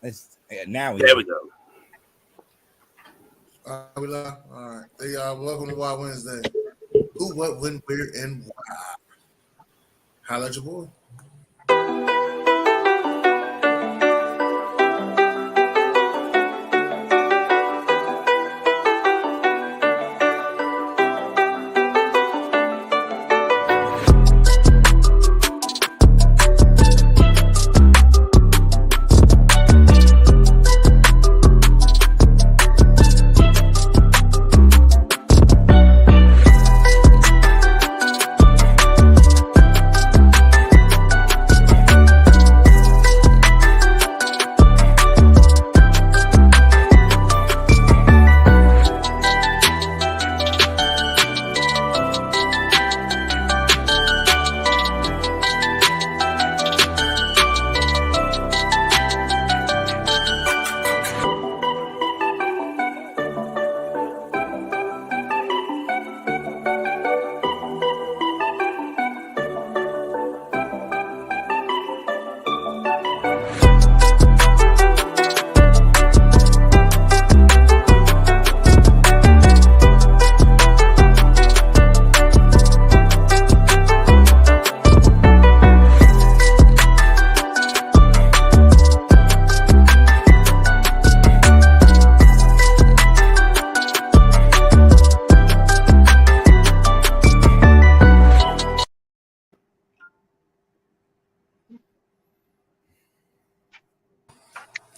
Now there we go. We live. All right. Hey, welcome to Wild Wednesday. Who, what, when, where, and why? Holla at your boy.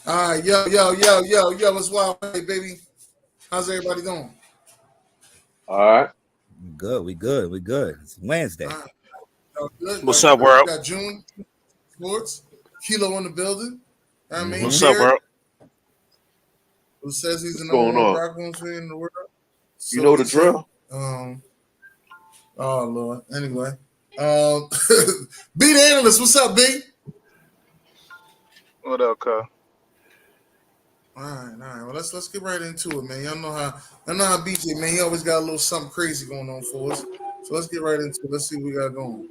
All right, yo, what's wild, baby? How's everybody doing? All right. We good. It's Wednesday. Good. What's up, world? We got June Sports, Kilo in the building. I mean, What's up, world? Who says he's the What's number going one on? rock fan in the world? You know the drill. Oh Lord. Anyway, B Da Analyst, what's up, B? What up, cuz? All right. Well, let's get right into it, man. Y'all know how BJ, man. He always got a little something crazy going on for us. So let's get right into it. Let's see what we got going.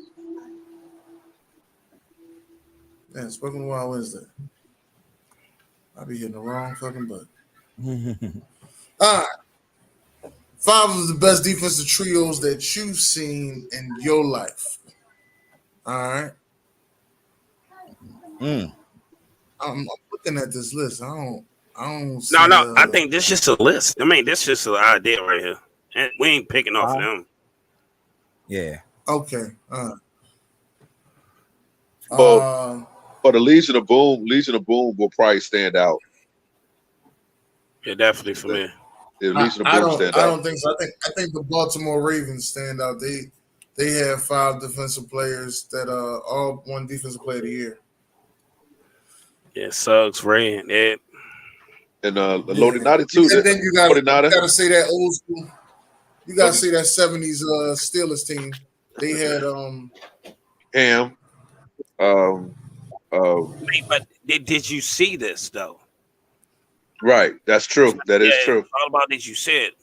Yeah, it's welcome to Wild Wednesday. I be hitting the wrong fucking button. All right. 5 of the best defensive trios that you've seen in your life. All right. I'm looking at this list. I don't see No. I think this is just a list. I mean, this is just an idea right here. And we ain't picking off of them. Yeah. Okay. But the Legion of Boom will probably stand out. Yeah, definitely for me. The Legion of Boom stand out. I don't think so. I think the Baltimore Ravens stand out. They have 5 defensive players that all won defensive player of the year. Yeah, Suggs, Ray, and Ed. And Loaded 92. And then you gotta say that old school. You gotta say that 70s Steelers team. They had Ham. But did you see this though? Right, that's true. That is true. It's all about did you see it.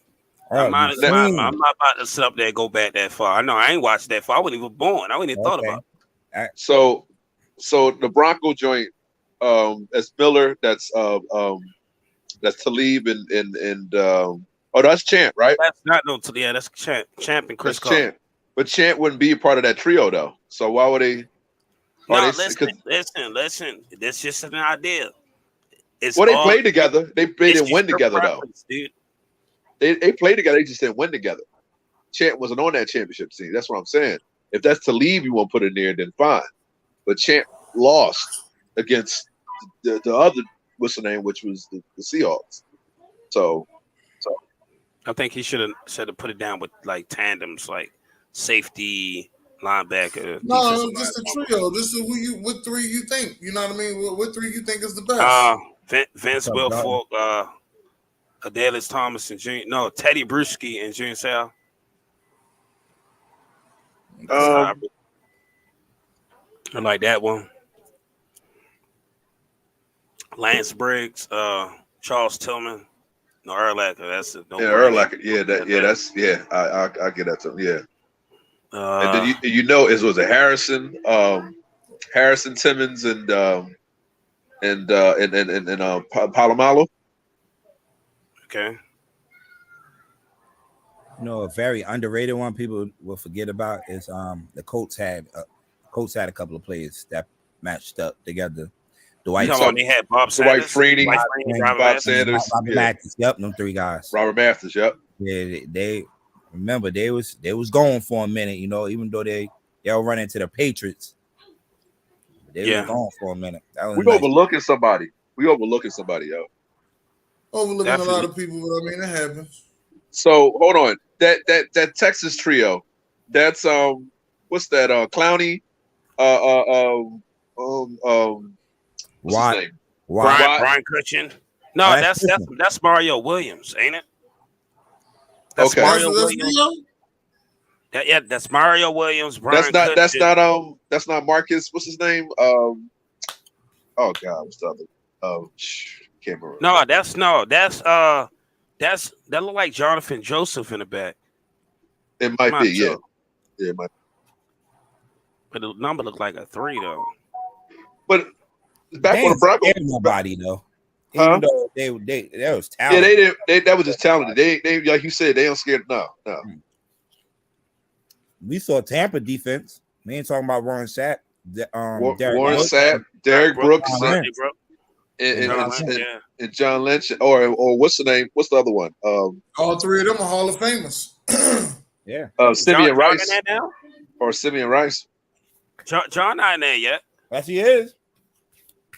I'm I'm not about to sit up there and go back that far. I know I ain't watched that far. I wasn't even born. I wasn't even thought about it. So the Bronco joint, that's Miller, that's Talib and that's Champ, right? That's not no Talib. Yeah, that's Champ and Chris Carter. Champ. But Champ wouldn't be a part of that trio though. So why would they? Listen. That's just an idea. They played together. They didn't win together though. Dude. They played together. They just didn't win together. Champ wasn't on that championship team. That's what I'm saying. If that's to leave, you won't put it in there, then fine. But Champ lost against the other, what's the name, which was the Seahawks. So I think he should have put it down with like tandems, like safety, linebacker. No, just a trio. This is what 3 you think. You know what I mean? What 3 you think is the best? Vince Wilfork, Adelius Thomas and Junior. No, Teddy Bruschi and Junior Sal. I like that one. Lance Briggs, Charles Tillman, no Urlacher. That's it. Urlacher. I get that too. Yeah. And then it was a Harrison Timmons and Palomalo. Okay. You know, a very underrated one people will forget about is the Colts had a couple of players that matched up together. You Dwight talking about they had Bob Dwight Sanders, Freeney, Robert Bob Mathis? Sanders, Robert Mathis. Yep, them three guys. Robert Mathis. Yep. Yeah, they remember they was going for a minute. You know, even though they all run into the Patriots, they was going for a minute. That was We nice. overlooking somebody. Yo. Overlooking Definitely. a lot of people, but I mean, it happens. So hold on. That Texas trio. That's what's that? Clowney. What's his name? Brian Cutchin. No, that's Mario Williams, ain't it? That's Okay. Mario Williams. That's Mario Williams. Brian That's not Marcus. What's his name? Oh God, what's the other? Can't remember. That look like Jonathan Joseph in the back. It might be, yeah. Yeah, it might. But the number looked like a 3 though. But back on the Broncos, nobody though. Huh? Even though they was talented. Yeah, they didn't. That was just talented. They like you said, they don't scared. No. We saw Tampa defense. We ain't talking about Warren Sapp. Warren Sapp, Derek Brooks, and John Lynch, or what's the name? What's the other one? All three of them are Hall of Famers. Yeah. Simeon Rice. Or Simeon Rice. John not in there yet. Yes, he is.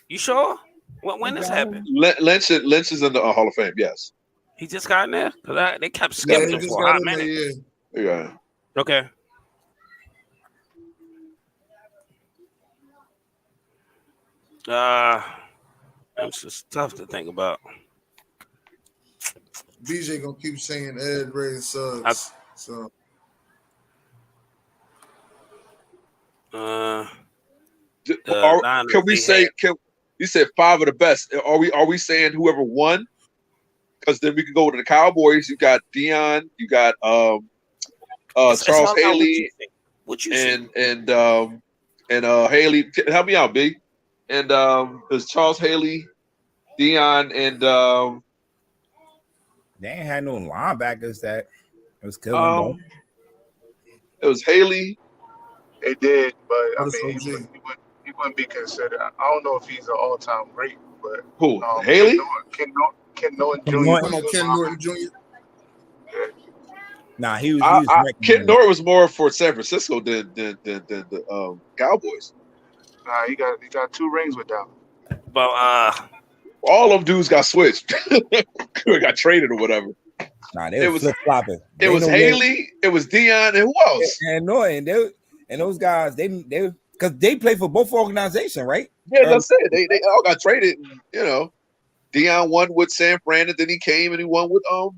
You sure? When this happened? Lynch is in the Hall of Fame. Yes. He just got in there because they kept skipping him for a hot minute. Yeah. Okay. It's just tough to think about. BJ gonna keep saying Ed Ray and Suggs. Can we say? You said 5 of the best? Are we saying whoever won? Because then we could go to the Cowboys. You got Dion. You got Charles Haley. What you and Haley. Help me out, B. And there's Charles Haley, Dion, and they ain't had no linebackers that was killing them. It was Haley. They did, but I mean, he wouldn't be considered. I don't know if he's an all-time great, but who? Haley? Ken Norton Jr. Ken Norton Jr. Yeah. Nah, he was Ken Norton was more for San Francisco than the Cowboys. Nah, he got 2 rings with them. But all them dudes got switched. Got traded or whatever. Nah, they was flip flopping. It was Haley. It was Dion, and who else? And Norton. And those guys, they because they play for both organizations, right? Yeah, that's it. They all got traded. You know, Dion won with San Fran, and then he came and he won with Dallas.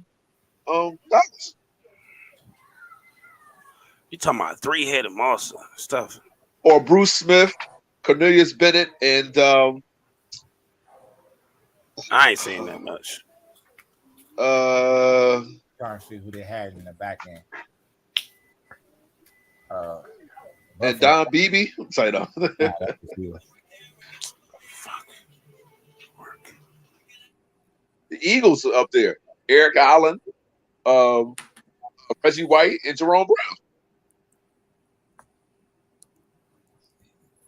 You talking about 3-headed monster stuff? Or Bruce Smith, Cornelius Bennett, and I ain't seen that much. Trying to see who they had in the back end. And Don Beebe. Sorry, no. The Eagles are up there. Eric Allen, Reggie White, and Jerome Brown.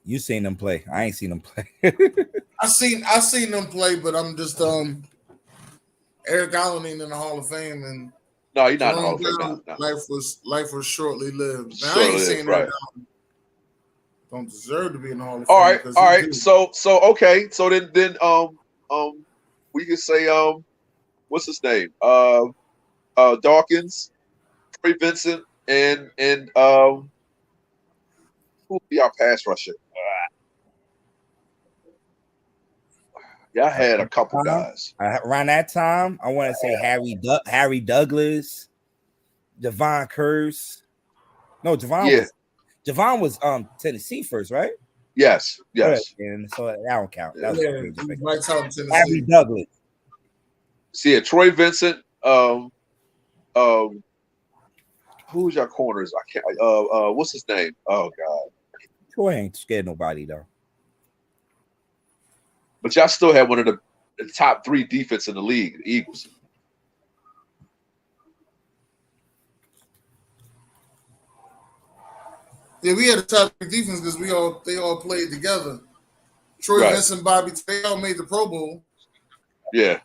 You seen them play? I ain't seen them play. I seen them play, but I'm just Eric Allen ain't in the Hall of Fame, and no, he's not in the Hall of Fame. No. Life was shortly lived. Now, I ain't saying right. Don't deserve to be in the Hall of All Fame. right, all right. So okay. So then we can say what's his name? Dawkins, Troy Vincent, and who would be our pass rusher? Y'all had a couple guys around that time. I want to say Harry Douglas, Devon Curse. No, Devon was Tennessee first, right? Yes. And so that don't count. That was Tennessee. Harry Douglas. See, Troy Vincent. Who's your corners? I can't. What's his name? Oh God. Troy ain't scared nobody though. but y'all still had one of the top 3 defense in the league, the Eagles. Yeah, we had a top 3 defense because they all played together. Troy Vincent, Bobby, they all made the Pro Bowl. Yeah.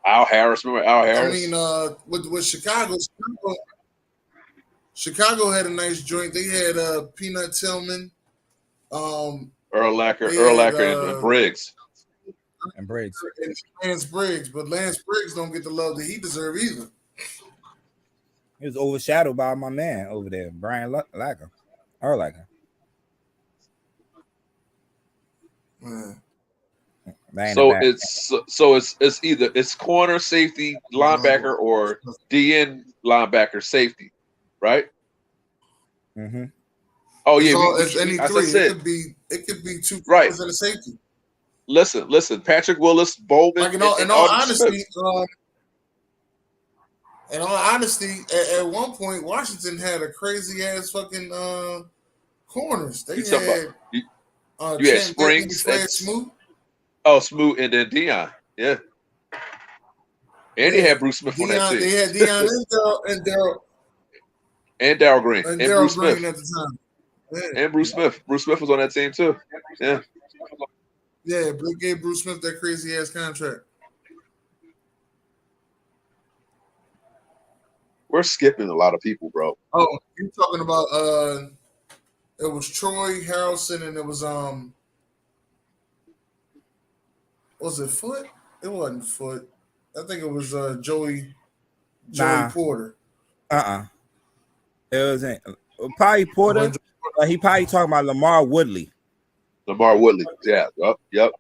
Al Harris, remember Al Harris? I mean, with Chicago had a nice joint. They had Peanut Tillman, Earl Lacker, and Briggs. And Briggs. And Lance Briggs, but Lance Briggs don't get the love that he deserves either. He was overshadowed by my man over there, Brian Lacker. Earl Lacker. So it's either corner, safety, linebacker, or DN linebacker, safety, right? Mm-hmm. Oh yeah, it's any 3. It could be 2 corners and a safety. Listen. Patrick Willis, Bowman. Like in all honesty, at one point Washington had a crazy ass fucking corners. They had you had Springs and Smoot. Oh, Smoot and then Dion. Yeah. And they had Bruce Smith on that team. They had Dion and Daryl. And Darryl Green. And Bruce Green Smith. at the time. Yeah. And Bruce Smith. Bruce Smith was on that team too. Yeah. Yeah, Blake gave Bruce Smith that crazy ass contract. We're skipping a lot of people, bro. Oh, you're talking about it was Troy Harrelson and it was it Foot? It wasn't Foot. I think it was Joey Porter. It wasn't probably Porter. He probably talking about Lamar Woodley. Yeah. Yep.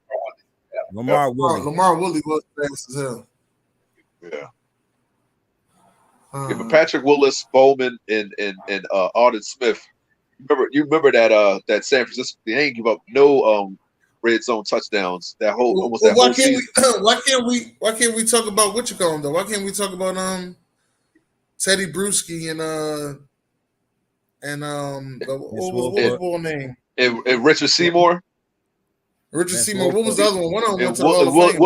Lamar Woodley. Lamar Woodley was fast as hell. Yeah. But Patrick Willis, Bowman, and Arden Smith. You remember that San Francisco? They ain't give up no red zone touchdowns. That whole why can't we talk about what you call him though? Why can't we talk about Teddy Bruschi and what was the ball name? And Richard Seymour. Richard Seymour. What was the other one? One of them went to the Hall of Fame.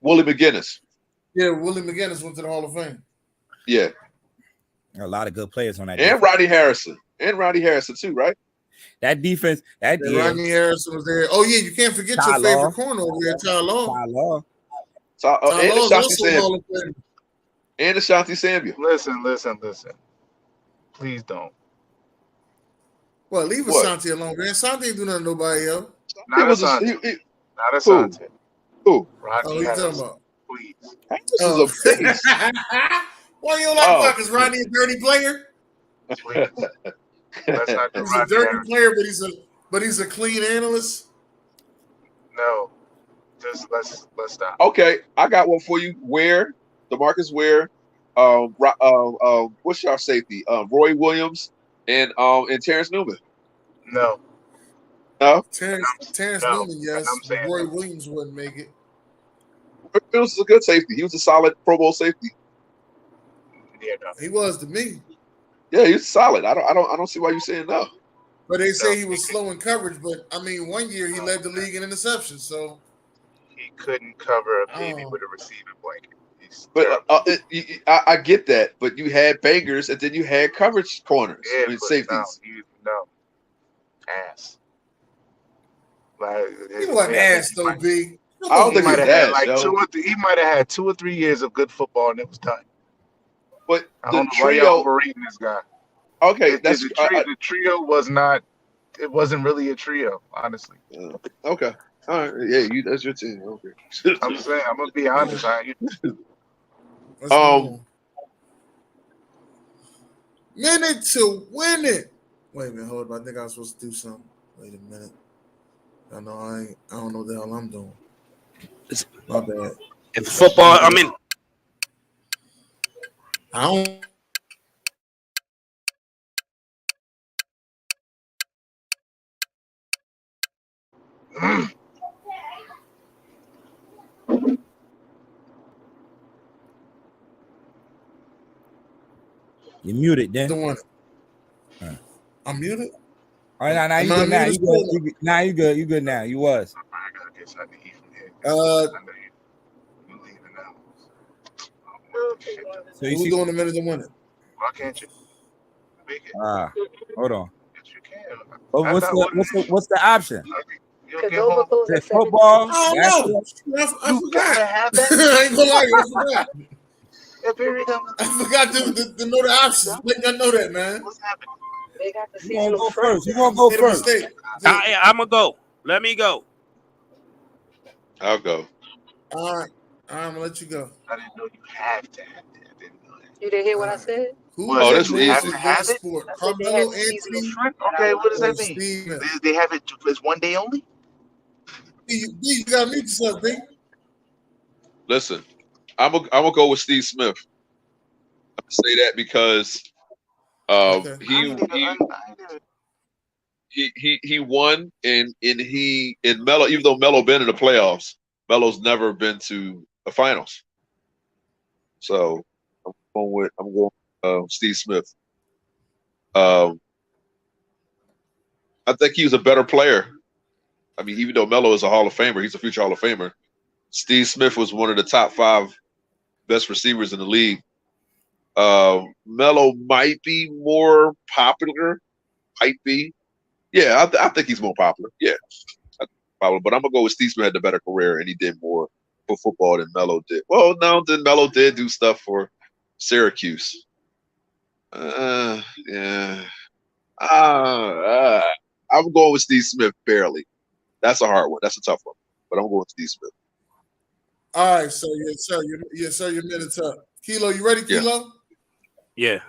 Willie McGinnis. Yeah, Willie McGinnis went to the Hall of Fame. Yeah. A lot of good players on that. And Rodney Harrison. And Rodney Harrison too, right? That defense. Rodney Harrison was there. Oh yeah, you can't forget your favorite corner over there, Ty Law. And Ashanti Samuel. Listen. Please don't. Well, leave Ashanti alone, man. Ashanti ain't do nothing to nobody else. Not Ashanti. Who? Rodney Harrison. Talking about? Please. This is a face. Why you don't like Is Rodney a dirty player? Please. Let's not do He's a dirty player, but he's a clean analyst. No. Just let's stop. Okay, I got one for you. DeMarcus Ware, what's your safety? Roy Williams and Terrence Newman. No. Terrence Newman, yes. Roy Williams wouldn't make it. Williams was a good safety. He was a solid Pro Bowl safety. Yeah, no. He was to me. Yeah, he was solid. I don't see why you're saying no. But they say he was slow in coverage. But I mean, one year he led the league in interceptions. So he couldn't cover a baby with a receiving blanket. But I get that. But you had bangers, and then you had coverage corners. Yeah, safeties. No. Ass. Like he wasn't ass though, B. I don't think he had like he might have had 2 or 3 years of good football, and it was done. But I don't know why y'all overrating this guy. Okay, the trio was not. It wasn't really a trio, honestly. Okay, all right, yeah, that's your team. Okay, I'm saying I'm gonna be honest. Minute to win it. Wait a minute, hold up. I think I was supposed to do something. Wait a minute. I don't know what the hell I'm doing. My bad. In football, I mean, I don't. You muted, then. Doing I'm muted. All right, now you good. Now you good. You good now. You was. guess I can eat from here. Uh, I know you leaving now. Oh, shit. So you who's see, doing a minute to win it? Why can't you make it? hold on. Yes, you can. What's the option? You'll get home. Is it football? I don't know. I You gotta forgot. have that. I ain't gonna lie, I forgot. That period of I forgot to know the options. Make not know that, man. what's happening? They got the You gonna seasonal go fruit. first? You gonna go Made a first? mistake. I'm gonna go. Let me go. I'll go. All right, I'm gonna let you go. I didn't know you have to have that. I didn't know that. You didn't hear what I said? Who Well, is that's the easy. most Have to have advanced it? sport? I said they Carmelo had seasonal Anthony shrimp. Okay, what does or that mean? Steve Smith? They have it. It's one day only. You gotta mute yourself, B. Listen, I'm gonna go with Steve Smith. I say that because Okay. he won and Melo, even though Melo been in the playoffs, Melo's never been to the finals. So I'm going Steve Smith. I think he was a better player. I mean, even though Melo is a Hall of Famer, he's a future Hall of Famer. Steve Smith was one of the top 5 best receivers in the league. Melo might be more popular. Might be. Yeah, I think he's more popular. Yeah, probably. But I'm going to go with Steve Smith had the better career, and he did more for football than Melo did. Well, no, then Melo did do stuff for Syracuse. Yeah. I'm going with Steve Smith barely. That's a hard one. That's a tough one. But I'm going with Steve Smith. All right, so your minute's up. Kilo, you ready, Kilo? Yeah.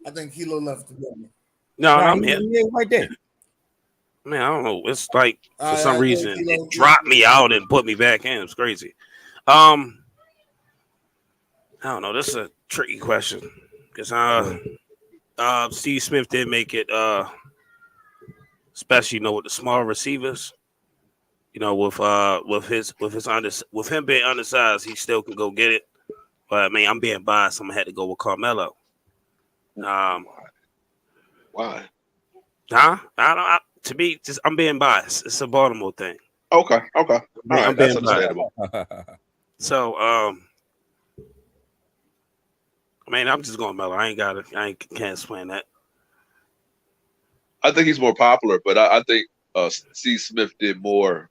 I think Kilo left the building. No, Nah, I'm here. he right there. Man, I don't know. It's like for some right, reason Kilo, it dropped me out and put me back in. It's crazy. I don't know. This is a tricky question because Steve Smith did make it, especially with the small receivers. With him being undersized, he still can go get it. But I mean, I'm being biased. I'm gonna have to go with Carmelo. Why? Huh? To me, I'm being biased. It's a Baltimore thing. Okay. All right, I'm that's being understandable. So, I mean, I'm just going Melo. Can't explain that. I think he's more popular, but I think Steve Smith did more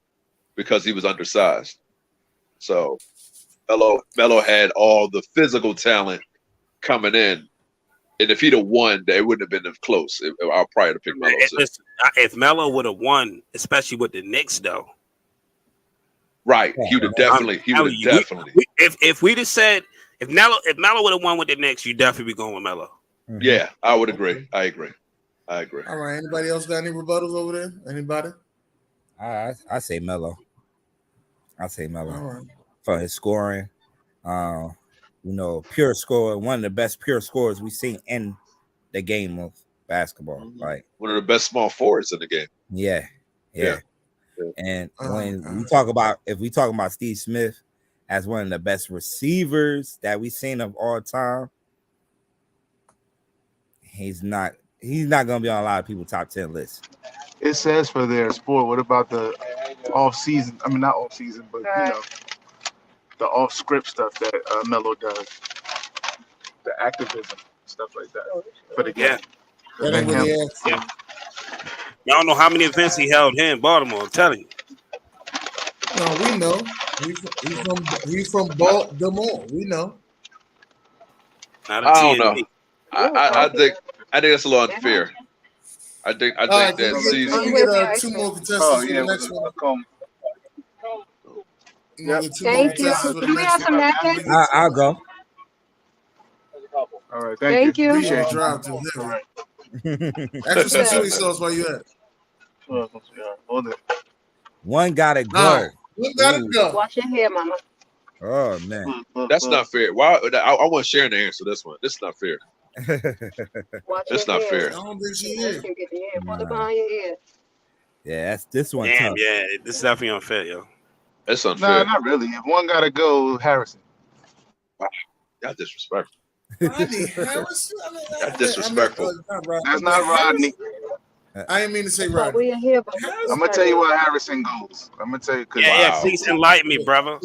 because he was undersized. So Melo had all the physical talent coming in, and if he'd have won, it wouldn't have been close. I'll probably have picked Melo. Listen, if Melo would have won, especially with the Knicks, though, right? He would have definitely. If we'd have said if Melo would have won with the Knicks, you'd definitely be going with Melo. Mm-hmm. Yeah, I would agree. I agree. All right. Anybody else got any rebuttals over there? Anybody? I say Melo. I say Melo. All right. For his scoring, pure score, one of the best pure scorers we've seen in the game of basketball. Mm-hmm. Like one of the best small forwards in the game. Yeah. And when we talk about Steve Smith as one of the best receivers that we've seen of all time, he's not gonna be on a lot of people's top 10 lists. It says for their sport. What about the off season? I mean, not off season, but the off script stuff that Melo does, the activism stuff like that for the game. Yeah. Y'all don't know how many events he held here in Baltimore. I'm telling you. No, we know. He's from Baltimore. We know. I don't know. I think that's a little unfair. I think that season. We get 2 more contestants for the next one. Thank you. Can we have some napkins? I'll go. All right, thank you. Appreciate you. Drive to extra some chili sauce while you at it. One gotta go. Right. One gotta go. Watch your hair, mama. Oh man, that's not fair. Why? I want Sharon to answer this one. This is not fair. That's not fair. I don't think she is. Put it behind your ear. Yeah, this one. Damn, tough. yeah, this is definitely unfair, yo. That's unfair. No, not really. If one gotta go, Harrison. Wow, y'all disrespectful. Rodney Harrison? That's disrespectful. That's not Rodney. I didn't mean to say That's why Rodney. we in here. I'm gonna tell you where Harrison goes. I'm gonna tell you because Yeah, please enlighten me, brother.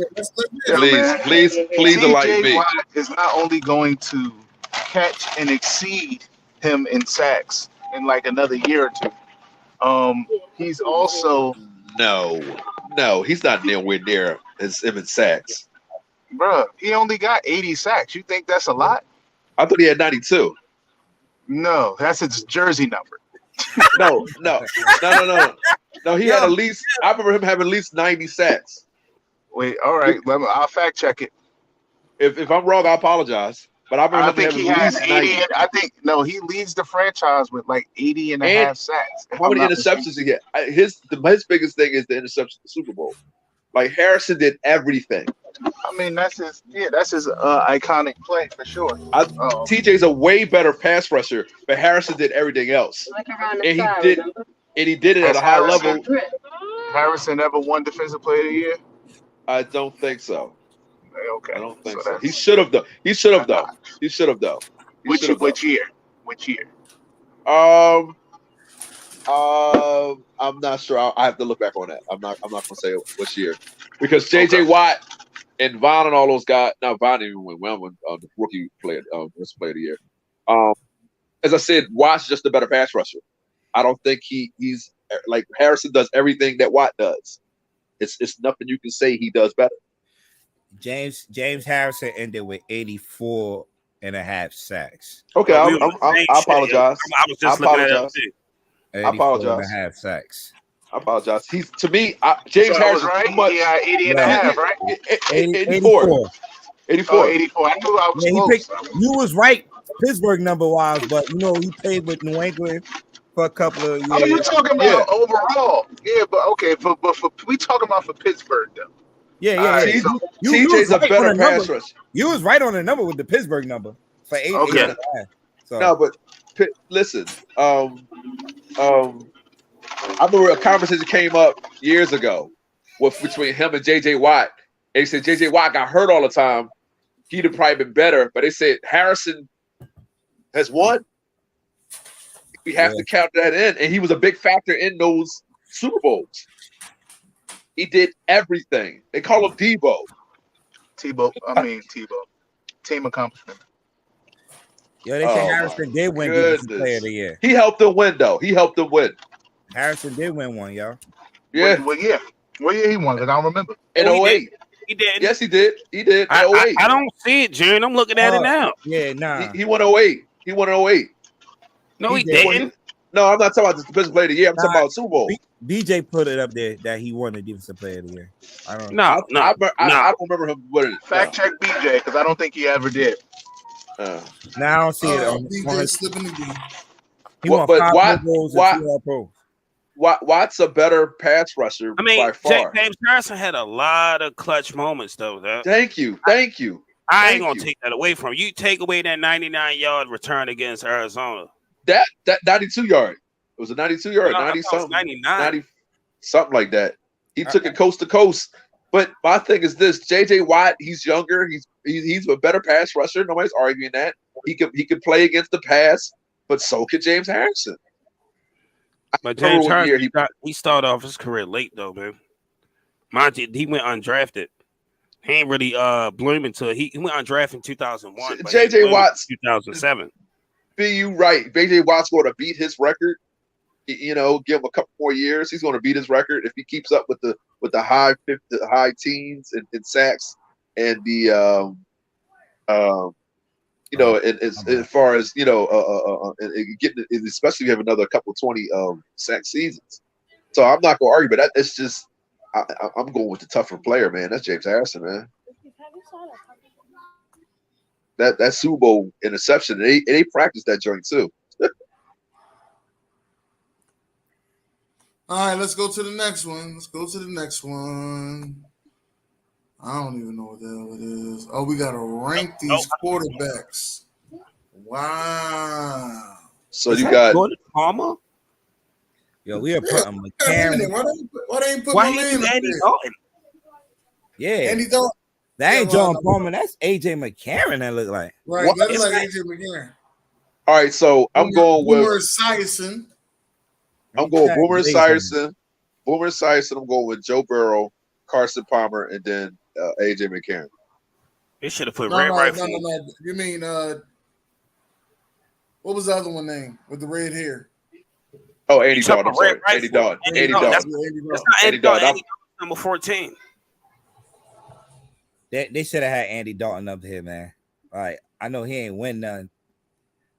Please enlighten me. Watt is not only going to catch and exceed him in sacks in like another year or two. He's also no, he's not nowhere near as him in sacks. Bruh, he only got 80 sacks. You think that's a lot? I thought he had 92. No, that's his jersey number. No. He had at least. I remember him having at least 90 sacks. Wait, all right. I'll fact check it. If I'm wrong, I apologize. But I think he has 80. He leads the franchise with like 80 and a half sacks. How many interceptions he had? His biggest thing is the interception in the Super Bowl. Like Harrison did everything. I mean, that's his iconic play for sure. TJ's a way better pass rusher, but Harrison did everything else, and he did it at a high level. Harrison ever won Defensive Player of the Year? I don't think so. Okay, I don't think so. He should have though. Which year? I'm not sure. I have to look back on that. I'm not gonna say which year, because JJ Watt and Vaughn and all those guys. Now Vaughn didn't even win. Well, the rookie player, player of the year. As I said, Watt's just a better pass rusher. I don't think he's like Harrison does everything that Watt does. It's nothing you can say he does better. James Harrison ended with 84 and a half sacks. Okay, I apologize. I was just looking at it too. I apologize. And a half sacks. I apologize. He's to me, James Harrison. Right? Yeah, 80 and a half, right? 84. 84. 84. I knew I was close. You was right, Pittsburgh number wise, but he played with New England for a couple of years. Oh, you're talking about overall. Yeah, but okay, but we talking about for Pittsburgh though. Yeah. TJ's a better pass rusher. You was right on the number with the Pittsburgh number for 8. Okay. So. No, but listen, I remember a conversation came up years ago between him and JJ Watt. And he said JJ Watt got hurt all the time. He'd have probably been better, but they said Harrison has won. We have to count that in, and he was a big factor in those Super Bowls. He did everything. They call him Tebow. Team accomplishment. Yo, they say Harrison did win Defensive Player of the Year. He helped them win, though. Harrison did win one, yo. Yeah. What year he won? Because I don't remember. In 08. He did. Yes, he did. He did. I don't see it, June. I'm looking at it now. Yeah, nah. He won 08. He won 08. No, he didn't. No, I'm not talking about the Defensive Player of the Year. I'm talking about Super Bowl. BJ put it up there that he won the Defensive Player of the Year. I don't know. I don't remember him winning it. Fact check BJ, because I don't think he ever did. Now I don't see it on BJ slipping again. He won 5 Pro Bowls and 2 All-Pros. Watt's a better pass rusher by far. James Harrison had a lot of clutch moments, though. Thank you. I ain't going to take that away from you. You take away that 99-yard return against Arizona. That 92-yard. It was a 92-yard, 90-something. 99. 90, something like that. He took it coast to coast. But my thing is this: J.J. Watt, he's younger. He's a better pass rusher. Nobody's arguing that. He could play against the pass, but so could James Harrison. But James Harrison, he started off his career late, though, man. Mind you, he went undrafted. He ain't really bloom until he went undrafted in 2001. J.J. Watt's 2007. Be you right? J.J. Watt's going to beat his record. Give him a couple more years. He's going to beat his record if he keeps up with the high teens and sacks and the as far as getting, especially if you have another couple 20 sack seasons. So I'm not going to argue, but it's just I'm going with the tougher player, man. That's James Harrison, man. That Super Bowl interception, they practiced that joint too. All right, let's go to the next one. I don't even know what the hell it is. Oh, we got to rank these quarterbacks. Wow. So you got Gordon Palmer? Yo, we are putting McCarron. Why they ain't put Why my ain't name Andy there? Dalton? Yeah. Andy Dalton. That ain't John Palmer. That's AJ McCarron that look like. Right, that look like AJ McCarron. All right, so I'm going with Boomer Esiason. I'm going Boomer Esiason. Boomer Esiason. I'm going with Joe Burrow, Carson Palmer, and then AJ McCarron. They should have put Red Rifle. No. You mean what was the other one name with the red hair? Oh, Andy Dalton. I'm sorry. Andy Dalton. Andy Dalton. That's not Andy Dalton. Andy number 14. They should have had Andy Dalton up here, man. All right, I know he ain't win none,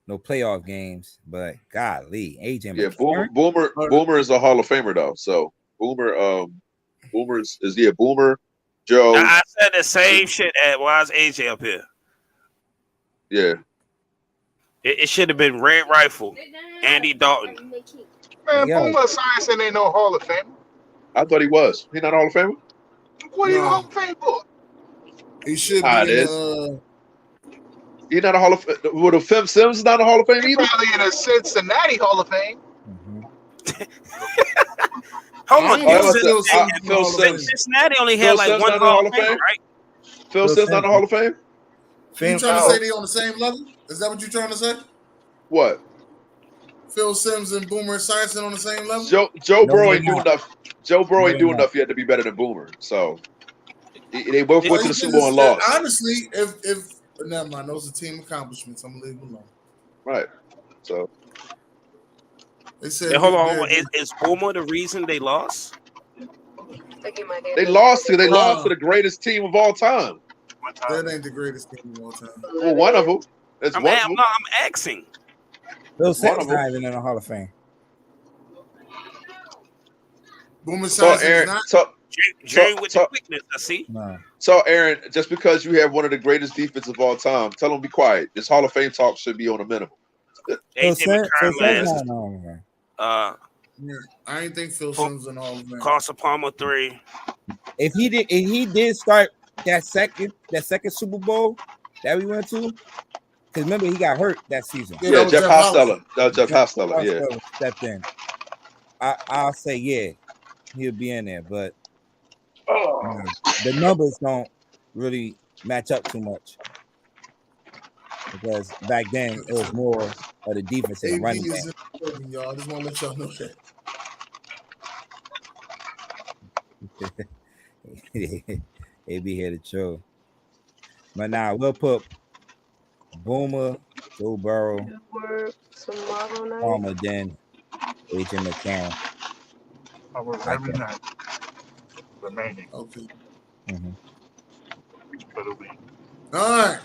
no playoff games, but golly, AJ. Yeah, Boomer is a Hall of Famer though. So Boomer is Boomer. Joe. I said the same shit at why is AJ up here? Yeah. It should have been Red Rifle, Andy Dalton. Man, Boomer Esiason ain't no Hall of Famer. I thought he was. He not a Hall of Famer? What are you Hall of Fame for? He should be. He's not a Hall of Fame. Would a Phil Simms not a Hall of Fame either? Probably in a Cincinnati Hall of Fame. Hold on. Phil Simms. Cincinnati only had like one Hall of Fame, right? Phil Simms not a Hall of Fame? You trying to say they on the same level? Is that what you're trying to say? What? Phil Simms and Boomer Esiason on the same level? Joe Burrow ain't doing enough. Joe Burrow ain't doing enough yet to be better than Boomer. So they both went to the Super Bowl and lost. Honestly, if never mind, those are team accomplishments. I'm gonna leave them alone. Right. So they said, hold on. Is Boomer the reason they lost? They lost to the greatest team of all time. That ain't the greatest team of all time. Well, one of them. I'm asking. Bill Simmons not even in the Hall of Fame. Boomer Esiason Jerry with the quickness, I see. No. So, Aaron, just because you have one of the greatest defenses of all time, tell them be quiet. This Hall of Fame talk should be on a minimum. I ain't think Phil Simms in Hall of Fame. Carson Palmer 3. If he did start that second Super Bowl that we went to, because remember he got hurt that season. Yeah, Jeff Hostetler. Jeff Hostetler, yeah. Stepped in. I'll say yeah, he'll be in there, but the numbers don't really match up too much because back then it was more of the defense and running game. Y'all, I just want to let y'all know that. They be here to chill. But now we'll put Boomer, Joe Burrow, Palmer, then AJ McCarron. I work every night. Remaining. Okay. For the week. All right.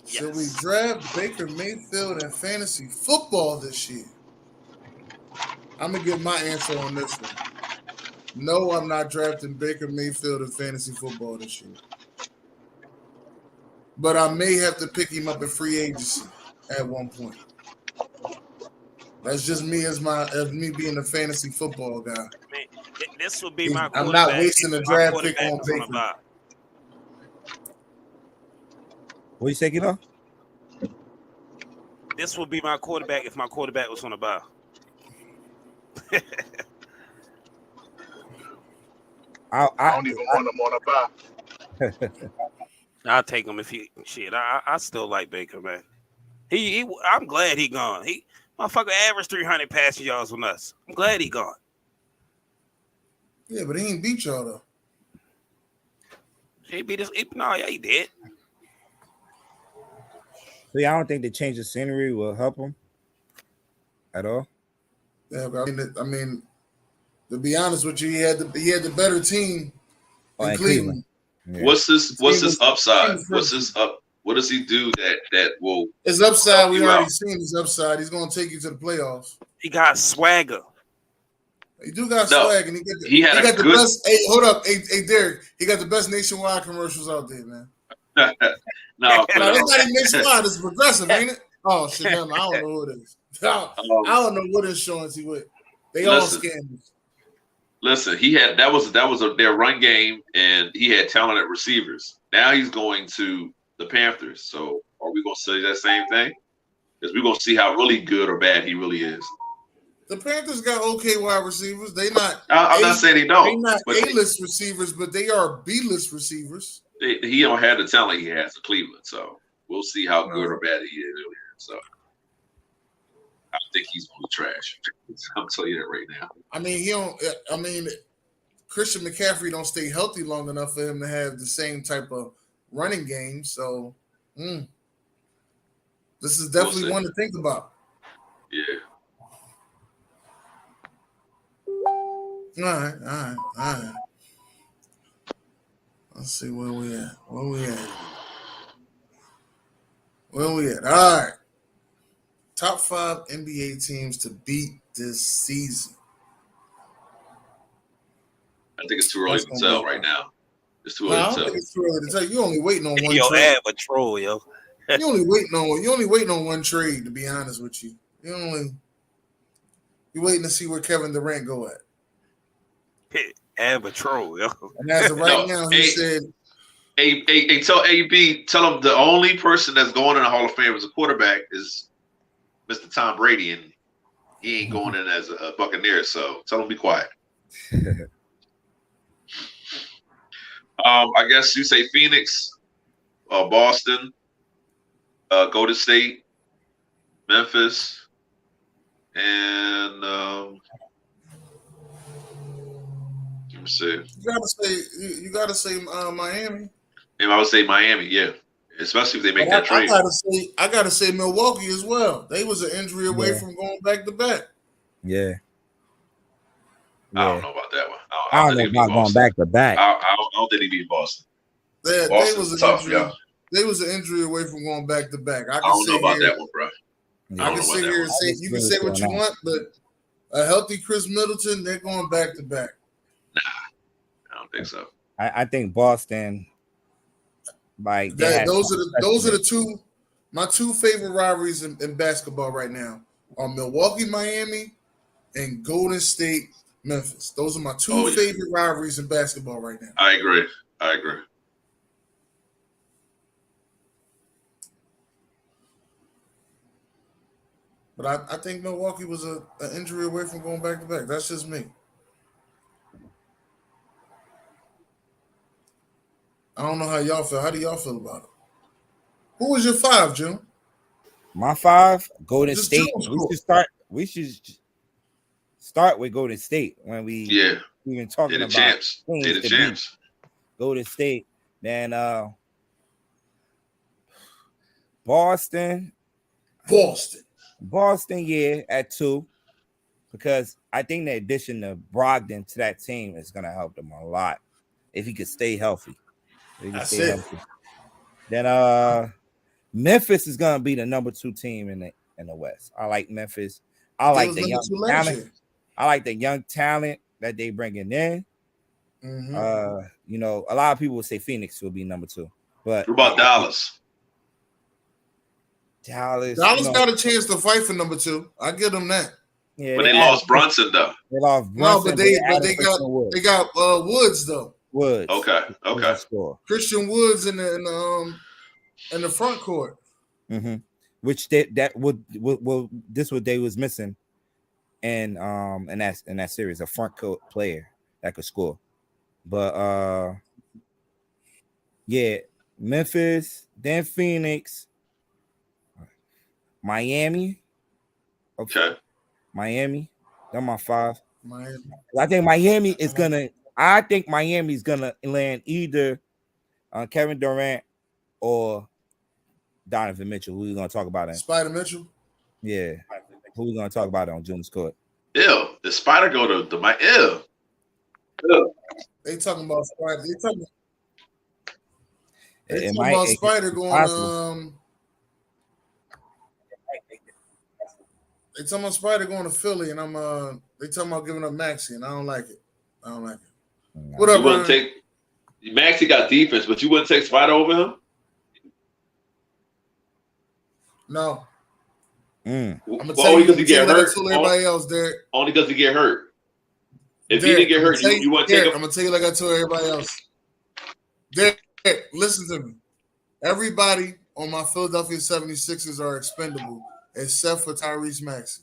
Yes. Should we draft Baker Mayfield in fantasy football this year? I'm going to give my answer on this one. No, I'm not drafting Baker Mayfield in fantasy football this year. But I may have to pick him up in free agency at one point. That's just me as me being a fantasy football guy. Man, this would be my. I'm not wasting a draft pick on Baker. What you say, Kilo? This would be my quarterback if my quarterback was on a bye. I don't even want him on a bye. I'll take him if he shit. I still like Baker, man. I'm glad he gone. He motherfucker averaged 300 passing yards on us. I'm glad he gone. Yeah, but he ain't beat y'all though. He beat us. No, yeah, he did. See, I don't think the change of scenery will help him at all. Yeah, but I mean, to be honest with you, he had the better team in Cleveland. Yeah. What's his upside? What does he do that will? His upside, we already seen his upside. He's going to take you to the playoffs. He got swagger. He do got swag, and he got the best. Hey, hold up, hey Derek, he got the best nationwide commercials out there, man. No, it's not even nationwide. It's progressive, ain't it? Oh shit, man, I don't know who it is. I don't know what insurance he with. They all scammers. Listen, that was their run game, and he had talented receivers. Now he's going to the Panthers. So are we going to say that same thing? Because we're going to see how really good or bad he really is. The Panthers got okay wide receivers. They not. I'm not saying they don't. They not A-list receivers, but they are B-list receivers. He don't have the talent he has in Cleveland. So we'll see how good or bad he is. So think he's going to be trash. I'll tell you that right now. I mean, Christian McCaffrey don't stay healthy long enough for him to have the same type of running game. So, this is definitely one to think about. Yeah. All right. Let's see where we at. All right. Top 5 NBA teams to beat this season. I think it's too early to tell right now. It's too early to tell. I don't think it's too early to tell. You only waiting on one yo, trade. a troll, yo. You only waiting on one trade, to be honest with you. You waiting to see where Kevin Durant go at. A troll, yo. And as of right now, he said, tell AB, tell him the only person that's going in the Hall of Fame as a quarterback is Mr. Tom Brady, and he ain't going in as a Buccaneer, so tell him to be quiet. I guess you say Phoenix, Boston, Golden State, Memphis, and let me see. You gotta say Miami. And I would say Miami, yeah. Especially if they make that trade. I gotta say Milwaukee as well. They was an injury away from going back to back. Yeah. I don't know about that one. I don't know about going back to back. I don't think he beat Boston. They was an injury away from going back to back. I don't know about that one, bro. I can sit here and say you can say what you want, but a healthy Chris Middleton, they're going back to back. Nah, I don't think so. I think Boston. Like those are the two. My two favorite rivalries in basketball right now are Milwaukee, Miami, and Golden State, Memphis. Those are my two favorite rivalries in basketball right now. I agree. But I think Milwaukee was an injury away from going back to back. That's just me. I don't know how y'all feel. How do y'all feel about it? Who was your 5, June? My 5, Golden State. We should start with Golden State when we've been talking about champs. They're the champs. Golden State. Then Boston, yeah, at 2. Because I think the addition of Brogdon to that team is gonna help them a lot if he could stay healthy. Then Memphis is gonna be the number 2 team in the West. I like Memphis. I like the young talent. I like the young talent that they bringing in. Mm-hmm. A lot of people would say Phoenix will be number 2. But what about Dallas? Dallas got a chance to fight for number 2. I give them that. Yeah, but they lost Brunson though. They lost Brunson. No, but they got Woods though. Woods. Okay. Christian Woods in the front court. Mm-hmm. Which this what they was missing, in that series, a front court player that could score. But Memphis, then Phoenix, Miami. Okay. Miami. They're my 5. Miami. I think Miami is gonna. I think Miami's gonna land either Kevin Durant or Donovan Mitchell. Who we gonna talk about? Spider Mitchell. Yeah. Who we gonna talk about on June's court? Ew. The Spider go to my ew. They talking about Spider. They talking about Spider going. They talking about Spider going to Philly, and they talking about giving up Maxey, and I don't like it. What up, Ryan? Maxey got defense, but you wouldn't take Spider over him? No. I'm gonna tell you because he get hurt. Everybody else, Derek. Only because he get hurt. If he didn't get hurt, you wouldn't take him. I'm gonna tell you like I told everybody else. Derek, listen to me. Everybody on my Philadelphia 76ers are expendable except for Tyrese Maxey.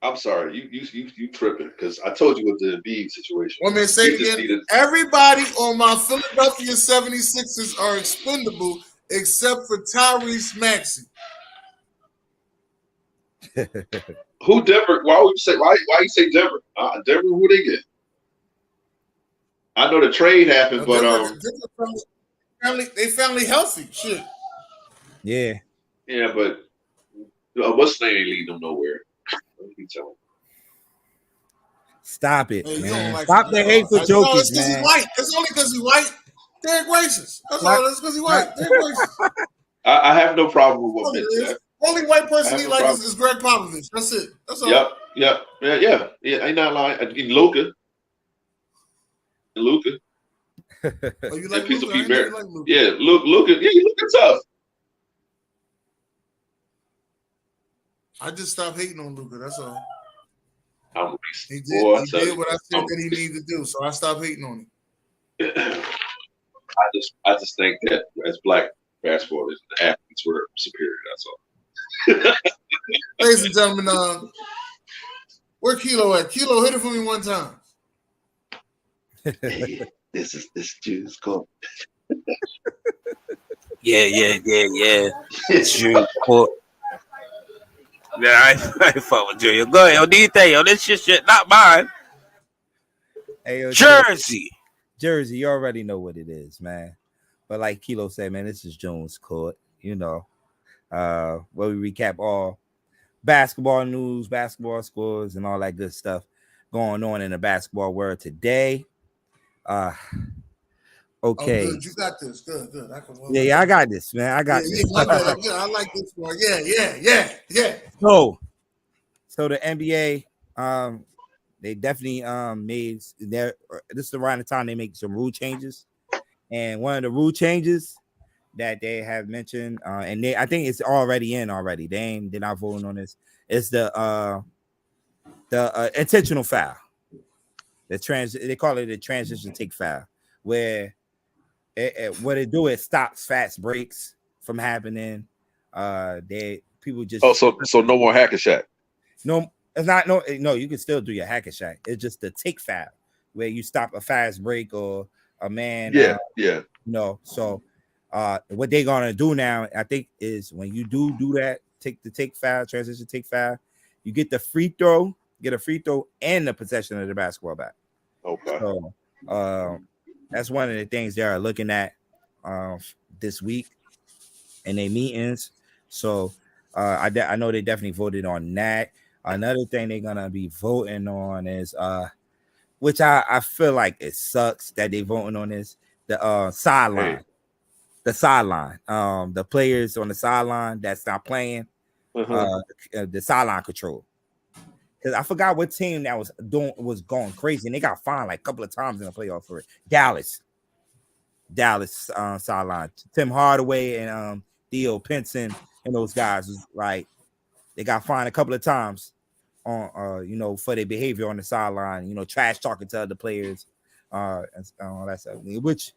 I'm sorry, you tripping because I told you what the Embiid situation. Let me say it again. Everybody on my Philadelphia 76ers are expendable except for Tyrese Maxey. Who Denver? Why would you say? Why you say Denver? Denver, who they get? I know the trade happened, but they family healthy. Shit. Yeah. Yeah, but what's the name ain't leading them nowhere. Stop it, Hey, man. like Stop the hate for Jokic, no, it's because man. he's white. It's only because he's white. Derek racist. That's all. It's because he's white. Derek racist. I have no problem with what Mitch said. Only white person he likes is Greg Popovich. That's it. That's all. Yep. Yeah. Ain't not lying. Luka. Oh, you like Luka? Like Luka. Yeah, Luka. Yeah, you Luka tough. I just stopped hating on Luka. That's all. He did, Boy, he did what I said that he needed to do, so I stopped hating on him. I just think that as black basketball, the athletes were superior. That's all. Ladies and gentlemen, where Kilo at? Kilo, hit it for me one time. Hey, this is June's call. Yeah. It's June court. Yeah, I fuck with Junior. Go ahead, do you think? Yo, this shit, not mine. Hey, yo, Jersey, you already know what it is, man. But like Kilo said, man, this is Jones Court. You know, where we recap all basketball news, basketball scores, and all that good stuff going on in the basketball world today. Okay. Oh, good. You got this. Good. Yeah, I got this, man. I got this. I like this one. Yeah. So the NBA, they definitely made this is around the time they make some rule changes, and one of the rule changes that they have mentioned, and I think it's already in already. They're not voting on this. It's the intentional foul. They call it a transition take foul, where what it do is stops fast breaks from happening. People just so no more hack and shack. No, it's not no. You can still do your hack and shack. It's just the take foul where you stop a fast break or a man. Yeah. So what they're gonna do now, I think, is when you do that, take foul, transition take foul, you get a free throw and the possession of the basketball back. Okay. So that's one of the things they are looking at this week in their meetings. So I know they definitely voted on that. Another thing they're gonna be voting on is which I feel like it sucks that they voting on this, the sideline. Hey. The sideline. The players on the sideline that's not playing, the sideline control. Because I forgot what team that was going crazy, and they got fined like a couple of times in the playoff for it. Dallas sideline. Tim Hardaway and Theo Pinson and those guys was like, they got fined a couple of times on for their behavior on the sideline, trash talking to other players, and all that stuff. Which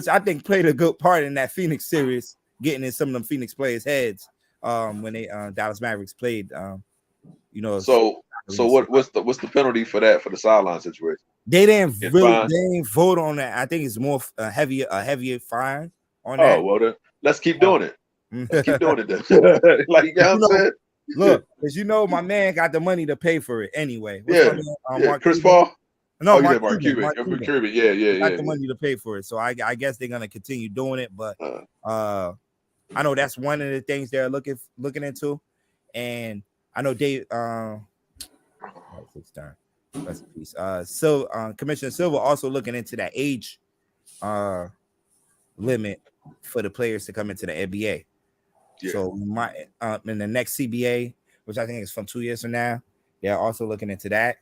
I think played a good part in that Phoenix series, getting in some of them Phoenix players' heads when they Dallas Mavericks played. So what's the penalty for that, for the sideline situation? They didn't vote on that. I think it's more a heavier fine on that. Oh well, let's keep doing it. Let's keep doing it then. Like you know what I'm saying. Look, because my man got the money to pay for it anyway. Mark Chris Paul. No, Mark Cuban. Yeah. Got the money to pay for it, so I guess they're gonna continue doing it. But I know that's one of the things they're looking into, and I know Commissioner Silver also looking into that age limit for the players to come into the NBA. Yeah. So in the next CBA, which I think is from 2 years from now, they're also looking into that.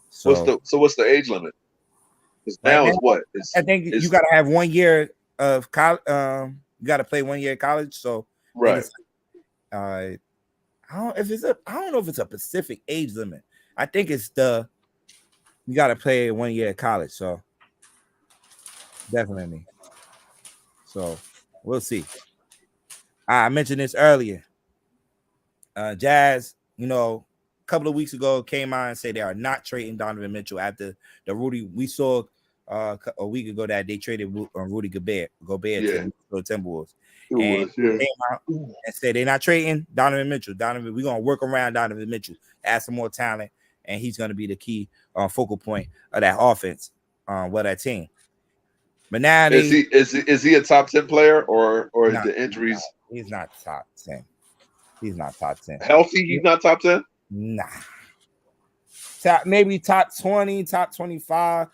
So what's the age limit? Because now is what? I think you got to have 1 year of college. You got to play 1 year of college. So right. I don't know if it's a specific age limit. I think it's you got to play 1 year of college. So definitely. So we'll see. I mentioned this earlier. Jazz, a couple of weeks ago came out and said they are not trading Donovan Mitchell after the Rudy. We saw a week ago that they traded Rudy Gobert to the Timberwolves. And said they're not trading Donovan Mitchell. We're gonna work around Donovan Mitchell, add some more talent, and he's gonna be the key focal point of that offense, that team. But now is he a top 10 player or is the injuries? He's not top 10. He's not top 10. Healthy, he's not top 10? Nah. Maybe top 20, top 25.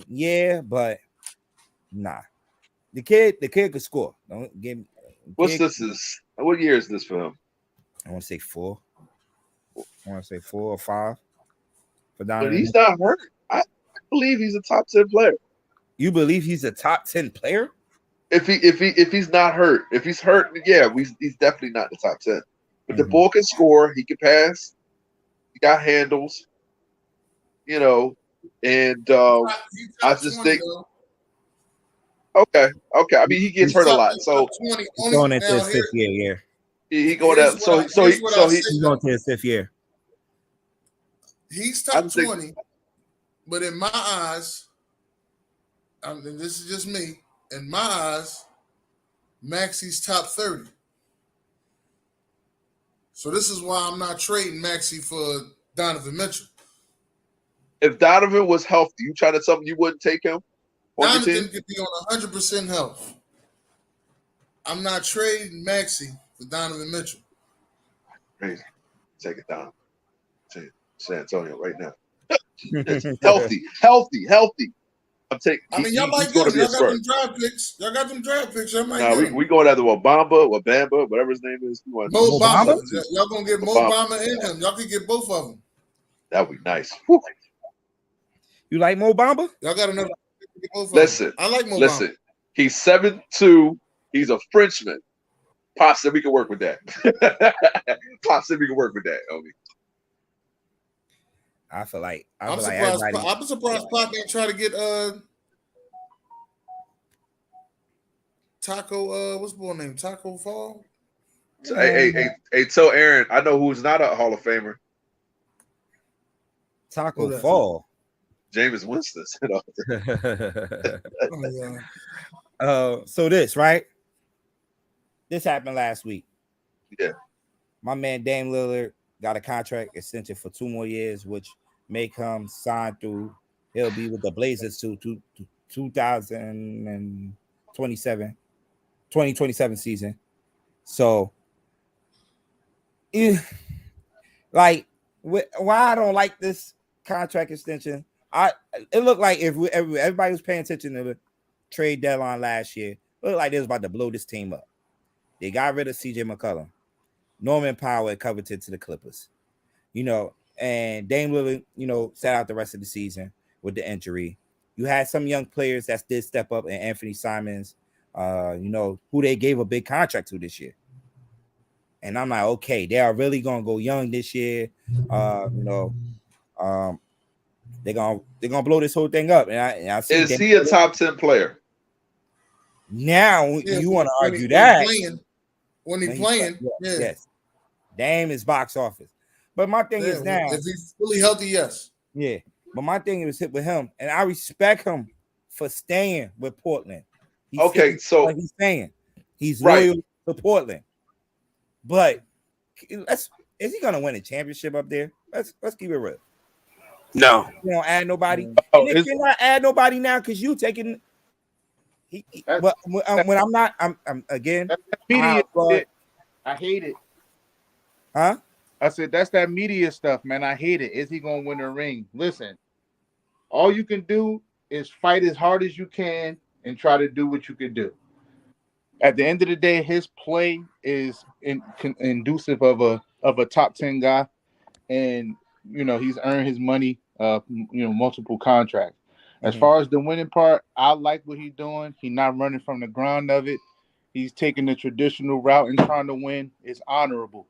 Yeah, but nah. The kid could score. Don't give me. What year is this for him? I want to say 4. I want to say 4 or 5. But he's not hurt. I believe he's a top 10 player. You believe he's a top 10 player? If he's not hurt, if he's hurt, yeah, he's definitely not the top 10. But the ball can score, he can pass, he got handles, and I just think. Okay. I mean, he gets hurt a lot, so he's going into his 5th year. He going out. So he's going to his 5th year. He's top 20, but in my eyes, and this is just me. In my eyes, Maxi's top 30. So this is why I'm not trading Maxi for Donovan Mitchell. If Donovan was healthy, you trying to tell me you wouldn't take him? Donovan could be on 100% health. I'm not trading Maxi for Donovan Mitchell. Crazy. Take it down. To San Antonio right now. healthy. Y'all might get him. Y'all got them draft picks. We going after Wabamba, whatever his name is. Mo Bamba. Y'all gonna get Mo Bamba in him. Y'all can get both of them. That would be nice. You like Mo Bamba? Y'all got another. Listen, I like Mo Bamba. He's 7'2". He's a Frenchman. Pop said we can work with that. Obi. I feel like I'm surprised Pop didn't try to get Taco. What's the boy name? Taco Fall. Hey, tell Aaron. I know who's not a Hall of Famer. Taco Fall. Jameis Winston. So this happened last week. Yeah. My man Dame Lillard got a contract extension for 2 more years, which make him sign through. He'll be with the Blazers to 2027 season. So, why I don't like this contract extension? It looked like if everybody was paying attention to the trade deadline last year, it looked like they was about to blow this team up. They got rid of CJ McCollum. Norman Powell coveted to the Clippers. And Dame Lillard, sat out the rest of the season with the injury. You had some young players that did step up, and Anthony Simons, who they gave a big contract to this year. And I'm like, okay, they are really gonna go young this year. They're gonna blow this whole thing up. And I see. Is he a top 10 player? Now you want to argue that when he's playing, yes. Dame is box office. But my thing is now, if he's fully healthy, yes. Yeah. But my thing is hit with him, and I respect him for staying with Portland. He's staying. He's loyal to Portland. But is he gonna win a championship up there? Let's keep it real. No. You don't add nobody. And if you're not add nobody now because you taking but when I'm not, I'm again. Media I hate it. Huh? I said that's that media stuff, man. I hate it. Is he gonna win the ring? Listen, all you can do is fight as hard as you can and try to do what you can do. At the end of the day, his play is inducive of a top 10 guy, and he's earned his money. Multiple contracts. As far as the winning part, I like what he's doing. He's not running from the ground of it. He's taking the traditional route and trying to win. It's honorable.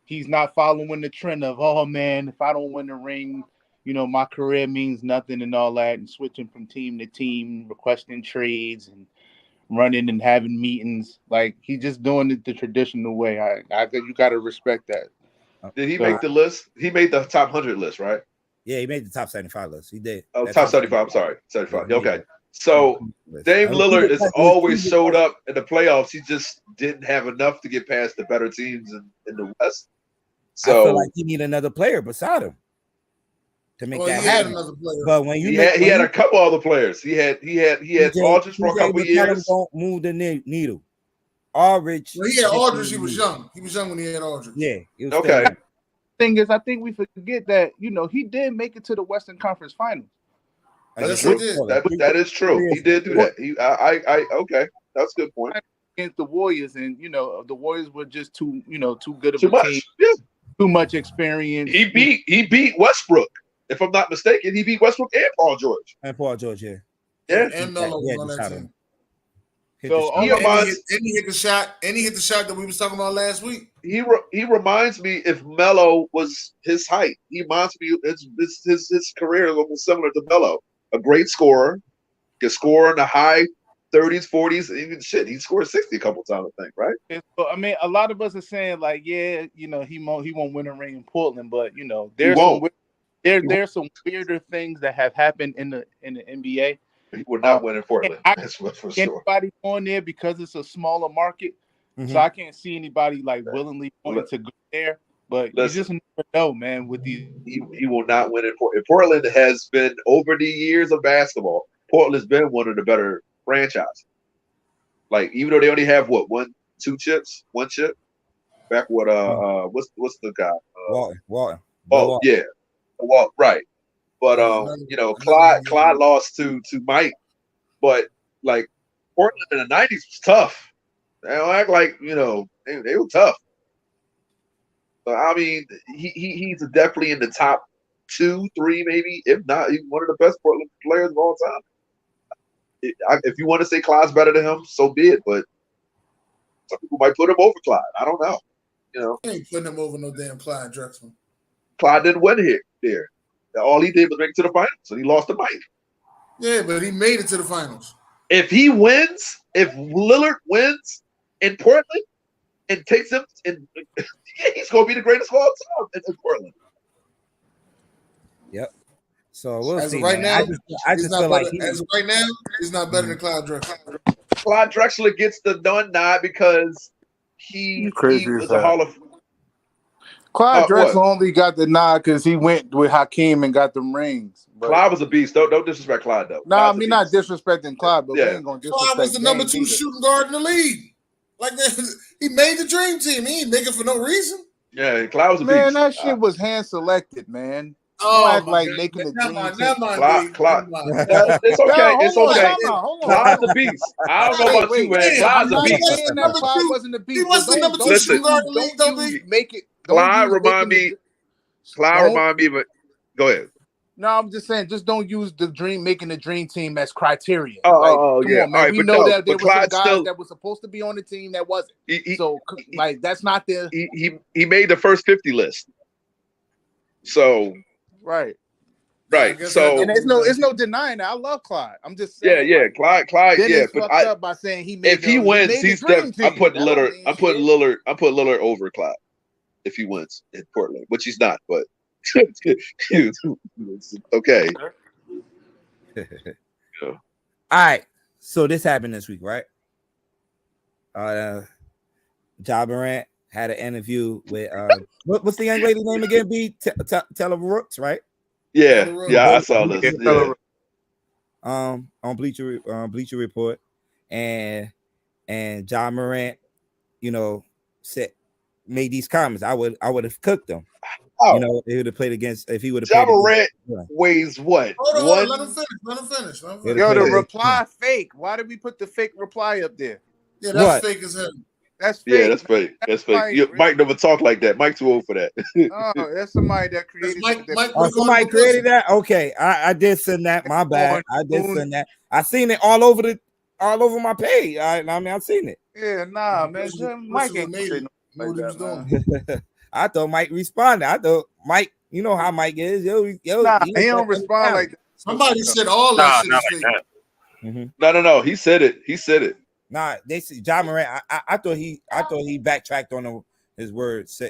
He's not following the trend of, oh man, if I don't win the ring, my career means nothing and all that, and switching from team to team, requesting trades and running and having meetings. Like, he's just doing it the traditional way. I you got to respect that. Did he make the list? He made the top 100 list, right? Yeah, he made the top 75 list. He did. Oh, That top 75. I'm sorry, 75. Yeah, Okay. So Dame Lillard has always showed up in the playoffs. He just didn't have enough to get past the better teams in the West. So I feel like he need another player beside him to make that happen. But when he had a couple other players. He had Aldridge for a couple years. Don't move the needle. Aldridge. Well, he had Aldridge. He was young. He was young when he had Aldridge. Yeah. Okay. Thing is, I think we forget that he did make it to the Western Conference Finals. That's true. That is true. He did do that. Okay. That's a good point. Against the Warriors, and the Warriors were just too good of too a much. team. Yeah. Too much experience. He beat Westbrook. If I'm not mistaken, he beat Westbrook and Paul George. And Paul George, yeah. And Melo was on that team. So he hit the shot. And he hit the shot that we was talking about last week. He reminds me if Melo was his height. He reminds me his career is almost similar to Melo. A great scorer, can score in the high 30s, 40s, even shit. He scored 60 a couple times, I think, right? So, I mean, a lot of us are saying like, yeah, he won't win a ring in Portland, but there's some weirder things that have happened in the NBA. He will not win in Portland. That's for sure. Anybody on there because it's a smaller market, so I can't see anybody like willingly wanting to go there. But you just never know, man. With these, he will not win in Portland. Portland has been over the years of basketball. Portland's been one of the better franchises. Like even though they only have one chip. Back what what's the guy? Walton. Oh yeah, Walt, right. But Clyde lost to Mike. But like Portland in the 90s was tough. They don't act like they were tough. So I mean, he's definitely in the top 2, 3, maybe, if not, he's one of the best Portland players of all time. If you want to say Clyde's better than him, so be it. But some people might put him over Clyde. I don't know. I ain't putting him over no damn Clyde Drexler. Clyde didn't win there. All he did was make it to the finals, and he lost to Mike. Yeah, but he made it to the finals. If Lillard wins in Portland and takes him, he's going to be the greatest of all time in Portland. Yep. So we'll as see. Right now, I just feel like as of right now, he's not better than Clyde Drexler. Clyde Drexler gets the nod because he was a Hall of. Clyde Drexler only got the nod because he went with Hakeem and got them rings. But Clyde was a beast. Don't disrespect Clyde though. No, I mean not disrespecting Clyde, but we ain't gonna disrespect. Clyde was the number 2 shooting guard in the league. Like he made the dream team. He ain't making for no reason. Yeah, Clyde was a beast. Man, that shit was hand selected, man. Act like making the dream team. Clyde. It's okay. It's okay. Clyde's a beast. I don't know about you, man. Clyde's a beast. Clyde wasn't a beast. He wasn't the number 2 shooting guard in the league. Don't make it. Clyde remind me, but go ahead. No, I'm just saying, just don't use making the dream team as criteria. Yeah. On, man. All right, we know that there was some guys that was supposed to be on the team that wasn't. That's not the. He made the first 50 list. So. Right. So and it's no denying that. I love Clyde. I'm just saying. Yeah. Clyde. Yeah, but up by saying he made. If he wins, he's definitely. I'm putting Lillard over Clyde. If he wins in Portland, which he's not, but okay. All right. So this happened this week, right? Ja Morant had an interview with what's the young lady name again? Taylor Rooks, right? Yeah, I saw this. Yeah. On Bleacher Report, and Ja Morant, made these comments. I would have cooked them. He would have played against if he would have. Ja Morant weighs what? Hold on, let him finish. Yo, the reply fake. Why did we put the fake reply up there? Yeah, that's fake as hell. That's fake. Yeah, that's fake. That's fake. Mike never talked like that. Mike's too old for that. Oh, that's somebody that created somebody created that. Okay, I did send that. My bad. I did send that. I seen it all over my page. I've seen it. Yeah, nah, man. Mike ain't made it. I thought Mike responded. I thought Mike, you know how Mike is. He don't respond like that. Somebody said all that shit. No. He said it. Nah, they said Ja Morant. I thought he backtracked on his words.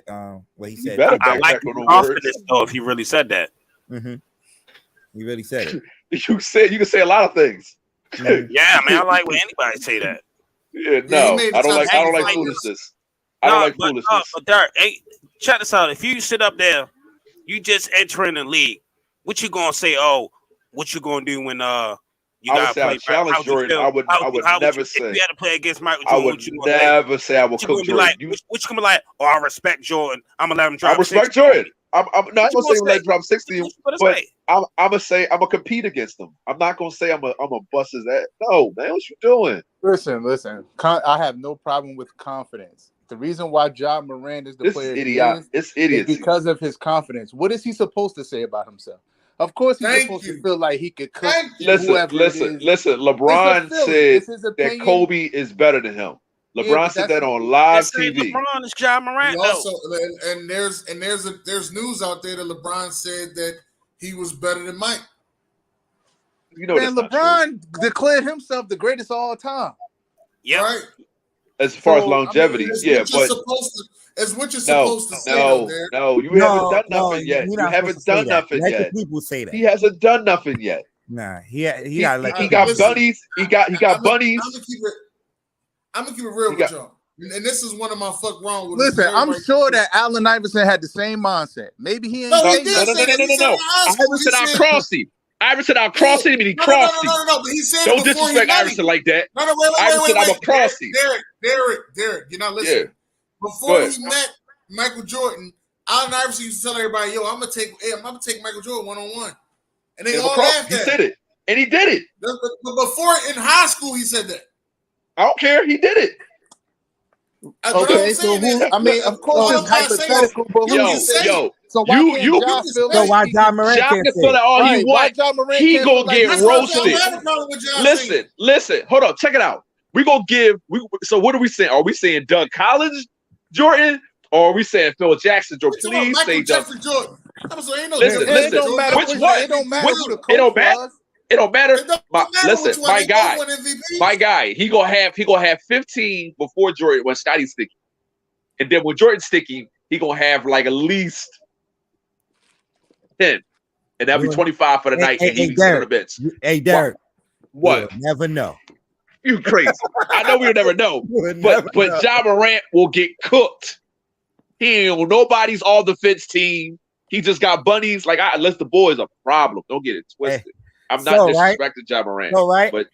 What he said. I like the confidence though if he really said that. Mm-hmm. You really said it. You can say a lot of things. Mhm. Yeah, man, I like when anybody say that. Yeah, he no, made I don't the like top 10 foolishness. I don't like foolishness. But Derek, hey, check this out. If you sit up there, you just entering the league, what you gonna say? Oh, what you gonna do when you I would gotta say I play? challenge Jordan. I would never say. If you had to play against Michael I Jordan, would what you gonna say? never say I will What you gonna cook be Jordan. like? What you gonna be like? Oh, I respect Jordan. I'm gonna let him drop. I respect 60. Jordan. I'm not What you gonna say gonna let say? him drop 60, What you gonna but say? I'm gonna say I'm gonna compete against him. I'm not gonna say I'm gonna bust his ass. No, man, what you doing? Listen. I have no problem with confidence. The reason why Ja Morant is the This player is he idiot. It's is idiocy. because of his confidence. What is he supposed to say about himself? Of course, he's supposed to feel like he could cook whoever it is. Listen. LeBron said It's his that opinion. Kobe is better than him. Yeah, LeBron but said that's that on live This ain't TV. LeBron, it's Ja Morant. He though. also and there's news out there that LeBron said that he was better than Mike. You know Man, that's not true. LeBron declared himself the greatest of all time. Yep. Right? As far as So, longevity, It's yeah, what you're but supposed to. It's what you're supposed to say, no, Derek. no, you haven't done nothing yet. You're You not haven't supposed to say done that. nothing Let yet. the people say that. He hasn't done nothing yet. Nah, he gotta let He the got people say bunnies. He got bunnies. I'm gonna keep it real He with got- y'all. And this is one of my fuck wrong with Listen, I'm sure that Allen Iverson had the same mindset. Maybe he ain't. No, he say did nothing. say that. He said in high school, Iverson he said- outcrossed him. Iverson outcrossed him and he crossed him. No. But he said Don't it before disrespect he met Iverson him. like that. No, wait. Iverson, I'm a cross him. Derek, you're not listening. Before he met Michael Jordan, Allen Iverson used to tell everybody, "Yo, I'm gonna take Michael Jordan 1-on-1," and they all laughed He at said it. it, and he did it. But before in high school, he said that. I don't care. He did it. Okay, so who? I mean, of course it's hypothetical, but who you say? So why can't Ja feel So like why Ja Morant Ja can't can say feel that all Right, he why wants. Ja Morant He can't gonna feel like get that's roasted. Listen. Hold on. Check it out. We gonna give. So what are we saying? Are we saying Doug Collins, Jordan, or are we saying Phil Jackson, Jordan? Please say Doug. Jordan. Listen. It don't matter Which one? It don't matter who the It don't coach matter. was. It don't matter. Listen, My guy. He gonna have 15 before Jordan when Scottie sticky, and then when Jordan sticky, he gonna have like at least 10, and that'll be 25 for the night, and he be sitting on the bench. Hey, Derek. What? We'll never know. You crazy? I know we'll never know. But Ja Morant will get cooked. He ain't on nobody's all defense team. He just got bunnies. Like unless the boy is a problem. Don't get it twisted. I'm not disrespecting Ja Morant. But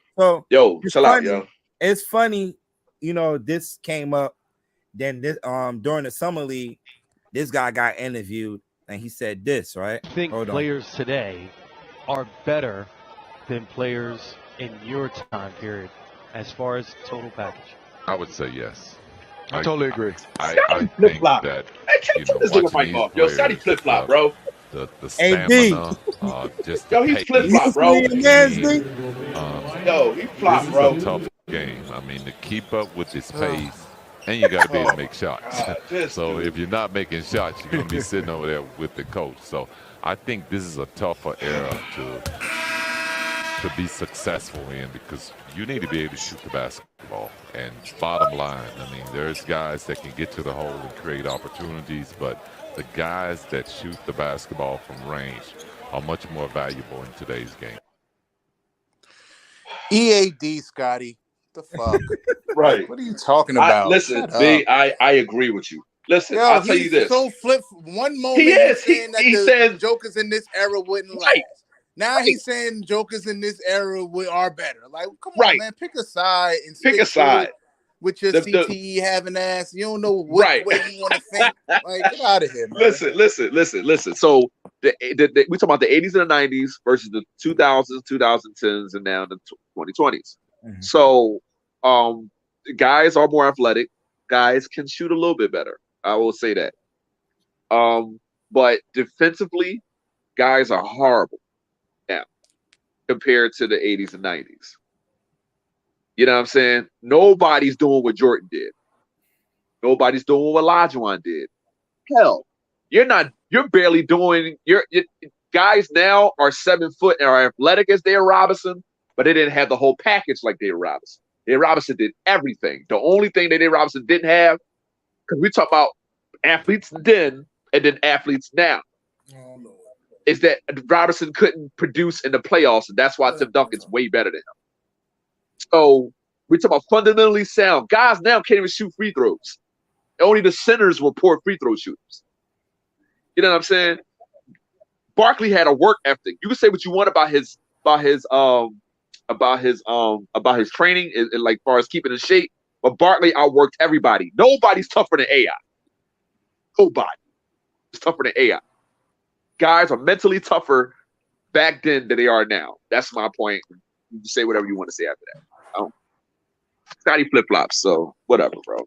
yo, chill out, yo. It's funny, this came up. Then this during the summer league, this guy got interviewed and he said this, right? I think players today are better than players in your time period as far as total package. I would say yes. I totally agree. I think that this nigga mic off. Yo, Scottie flip flop, bro. The stamina, just yo, he's flip flop, bro. Yo, he flop, bro. It's a tough game. I mean, to keep up with this pace, and you got to be able to make shots. So if you're not making shots, you're gonna be sitting over there with the coach. So I think this is a tougher era to be successful in, because you need to be able to shoot the basketball. And bottom line, I mean, there's guys that can get to the hole and create opportunities, but the guys that shoot the basketball from range are much more valuable in today's game. EAD, Scottie. The fuck? Right. What are you talking about? Listen, B, I agree with you. Listen, I'll tell you this. So flip. One moment he is. Saying that he the said jokers in this era wouldn't last. Now he's saying jokers in this era are better. Like, come on, man, pick a side and pick a side with your CTE having ass. You don't know what way you want to think. Like, get out of here, man. Listen. So we talk about the 80s and the 90s versus the 2000s, 2010s, and now the 2020s. Mm-hmm. So guys are more athletic. Guys can shoot a little bit better. I will say that. But defensively, guys are horrible now compared to the 80s and 90s. You know what I'm saying? Nobody's doing what Jordan did. Nobody's doing what Olajuwon did. Hell, you're barely doing your guys now are 7 foot and are athletic as Dale Robinson, but they didn't have the whole package like Dale Robinson. Dale Robinson did everything. The only thing that Dale Robinson didn't have, because we talk about athletes then and then athletes now. is that Robinson couldn't produce in the playoffs, and that's why Tim Duncan's way better than him. So we're talking about fundamentally sound. Guys now can't even shoot free throws. Only the centers were poor free throw shooters. You know what I'm saying? Barkley had a work ethic. You can say what you want about his training and like far as keeping in shape, but Barkley outworked everybody. Nobody's tougher than AI. Nobody is tougher than AI. Guys are mentally tougher back then than they are now. That's my point. You can say whatever you want to say after that. Scottie flip flops, so whatever, bro.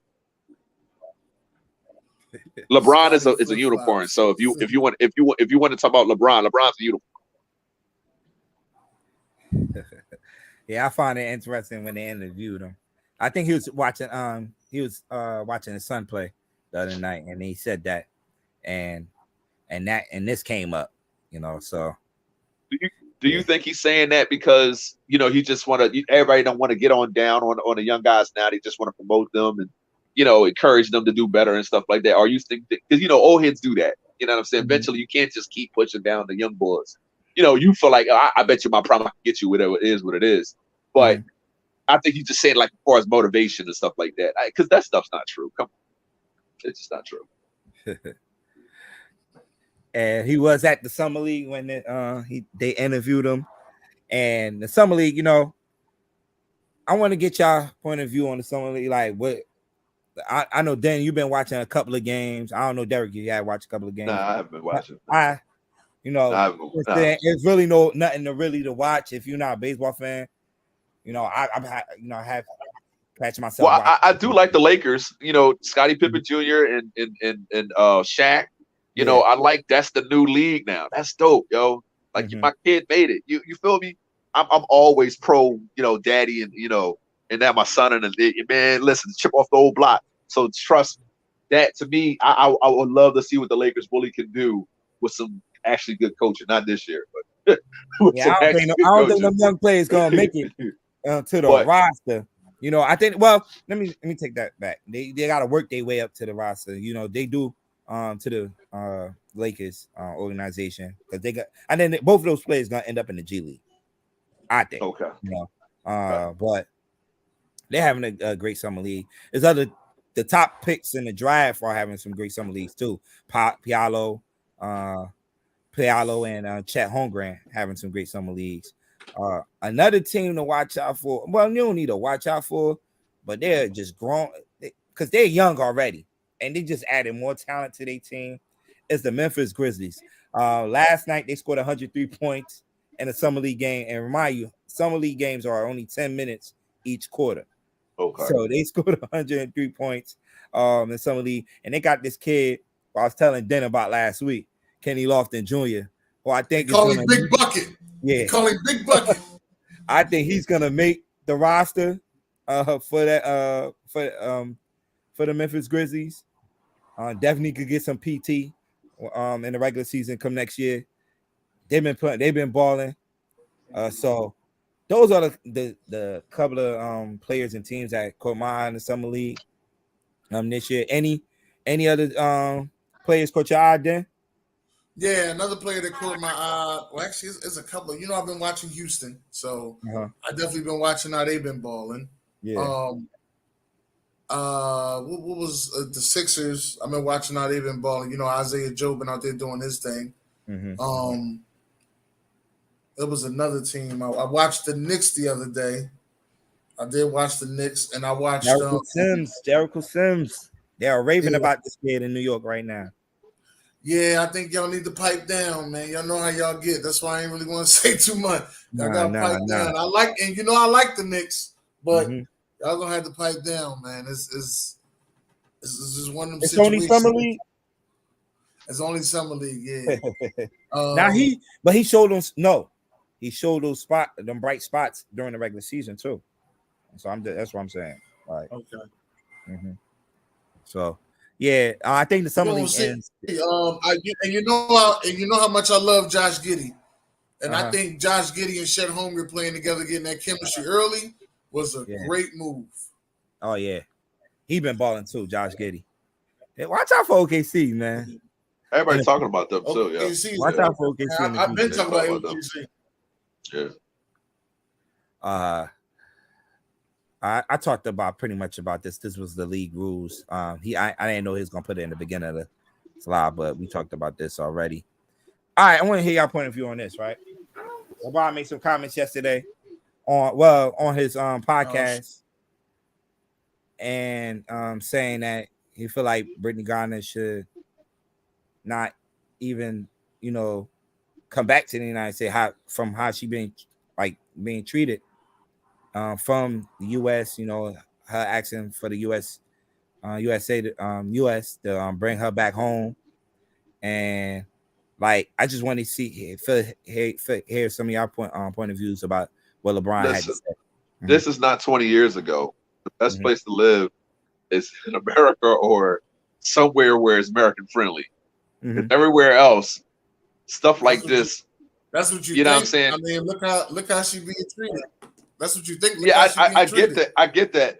LeBron is a unicorn. So if you want to talk about LeBron's a unicorn. Yeah, I find it interesting when they interviewed him. I think he was watching his son play the other night, and he said that, and this came up, So do you think he's saying that because he just everybody don't want to get on down on the young guys now? They just want to promote them and encourage them to do better and stuff like that. Or you think because old heads do that? You know what I'm saying? Mm-hmm. Eventually, you can't just keep pushing down the young boys. You feel like I bet you my prime I can get you whatever it is, what it is. But I think he's just saying like as far as motivation and stuff like that, because that stuff's not true. Come on, it's just not true. And he was at the Summer League when they interviewed him, and the Summer League. I want to get y'all point of view on the Summer League. Like what I know, Dan, you've been watching a couple of games. I don't know, Derek, you had watched a couple of games. Nah, I haven't been watching. It's really nothing to watch if you're not a baseball fan. I have catch myself. Well, I do like the Lakers. Scottie Pippen Jr. and Shaq. I like that's the new league now. That's dope, yo. Like my kid made it. You feel me? I'm always pro, daddy and that my son and man. Listen, chip off the old block. So trust that to me. I would love to see what the Lakers really can do with some actually good coaching. Not this year, but I don't think them young players gonna make it to the roster. I think. Well, let me take that back. They got to work their way up to the roster. They do to the Lakers organization because they got. And then both of those players gonna end up in the G League. I think. Okay. But they're having a great summer league. There's the top picks in the draft are having some great summer leagues too. Pialo and Chet Holmgren having some great summer leagues. Another team to watch out for. Well, you don't need to watch out for, but they're just grown because they're young already, and they just added more talent to their team. Is the Memphis Grizzlies. Last night they scored 103 points in a summer league game, and remind you, summer league games are only 10 minutes each quarter. Okay. So they scored 103 points in summer league, and they got this kid I was telling Den about last week, Kenny Lofton Jr. Well, I think call him Big Bucket. Yeah, call him Big Bucket. I think he's gonna make the roster for the Memphis Grizzlies. Definitely could get some PT in the regular season come next year. They've been balling. So those are the couple of players and teams that caught my eye in the summer league this year. Any other players caught your eye, Dan? Yeah, another player that caught my eye. Well, actually, it's a couple. I've been watching Houston, so I definitely been watching how they've been balling. Yeah. What was the Sixers? I've been watching how they've been balling. Isaiah Joe been out there doing his thing. Mm-hmm. There was another team. I watched the Knicks the other day. I did watch the Knicks, and I watched Jericho Sims. They are raving about this kid in New York right now. Yeah, I think y'all need to pipe down, man. Y'all know how y'all get. That's why I ain't really want to say too much. Y'all gotta pipe down. I like the Knicks, but y'all gonna have to pipe down, man. It's just one of them situations. It's only summer league. It's only summer league, yeah. He showed them. No, he showed them bright spots during the regular season too. So that's what I'm saying. Like, okay. Mm-hmm. So. Yeah, I think the summer league ends. You know how much I love Josh Giddey, and I think Josh Giddey and Chet Holmgren playing together, getting that chemistry early, was a great move. Oh yeah, he been balling too, Josh Giddey. Hey, watch out for OKC, man. Everybody talking about them too. Yeah. OKC, Watch out for OKC. I've been talking about OKC. Yeah. I talked about pretty much about this. This was the league rules. I didn't know he was gonna put it in the beginning of the slide, but we talked about this already. All right, I want to hear your point of view on this, right? LeBron made some comments yesterday on his podcast and saying that he feel like Brittany Griner should not even, come back to the United States how she being treated from the US, her asking for the US to bring her back home. And I just want to hear some of your point of views about what LeBron had to say. This is not 20 years ago. The best place to live is in America or somewhere where it's American friendly. Everywhere else, stuff like this. That's what you know think. What I'm saying? I mean, look how she being treated. That's what you think. I get that. I get that.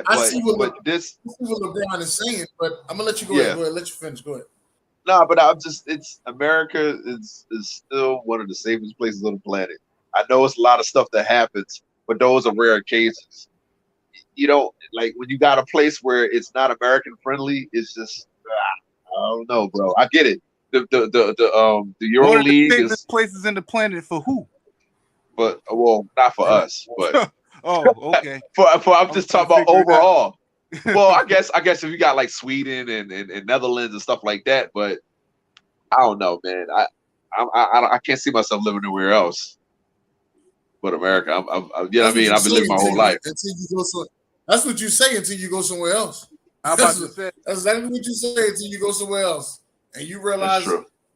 I see what LeBron is saying, but I'm gonna let you go ahead. Go ahead. Let you finish. Go ahead. No, but it's America is still one of the safest places on the planet. I know it's a lot of stuff that happens, but those are rare cases. You don't when you got a place where it's not American friendly. It's just I don't know, bro. I get it. The Euro League is places in the planet for who? But not for us. But okay. For I'm just talking about overall. Well, I guess if you got Sweden and Netherlands and stuff like that, but I don't know, man. I can't see myself living anywhere else but America. You know what I mean? I've been living my whole life. That's what you say until you go somewhere else. That's exactly what you say until you go somewhere else, and you realize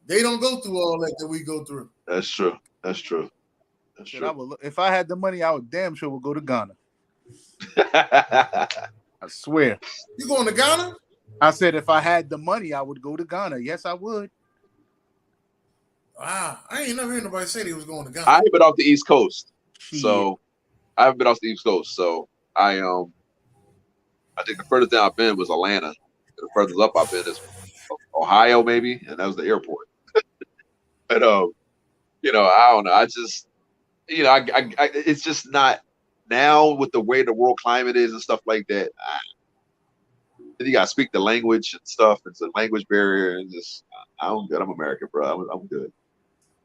they don't go through all that we go through. That's true. If I had the money, I would damn sure would go to Ghana. I swear. You going to Ghana? I said if I had the money, I would go to Ghana. Yes, I would. Wow, I ain't never heard nobody say they was going to Ghana. I ain't been off the East Coast, so I haven't been off the East Coast. So I think the furthest down I've been was Atlanta. The furthest up I've been is Ohio, maybe, and that was the airport. But I don't know. I just, it's just not now with the way the world climate is and stuff like that. You got to speak the language and stuff. It's a language barrier, and just I'm good. I'm American, bro. I'm good.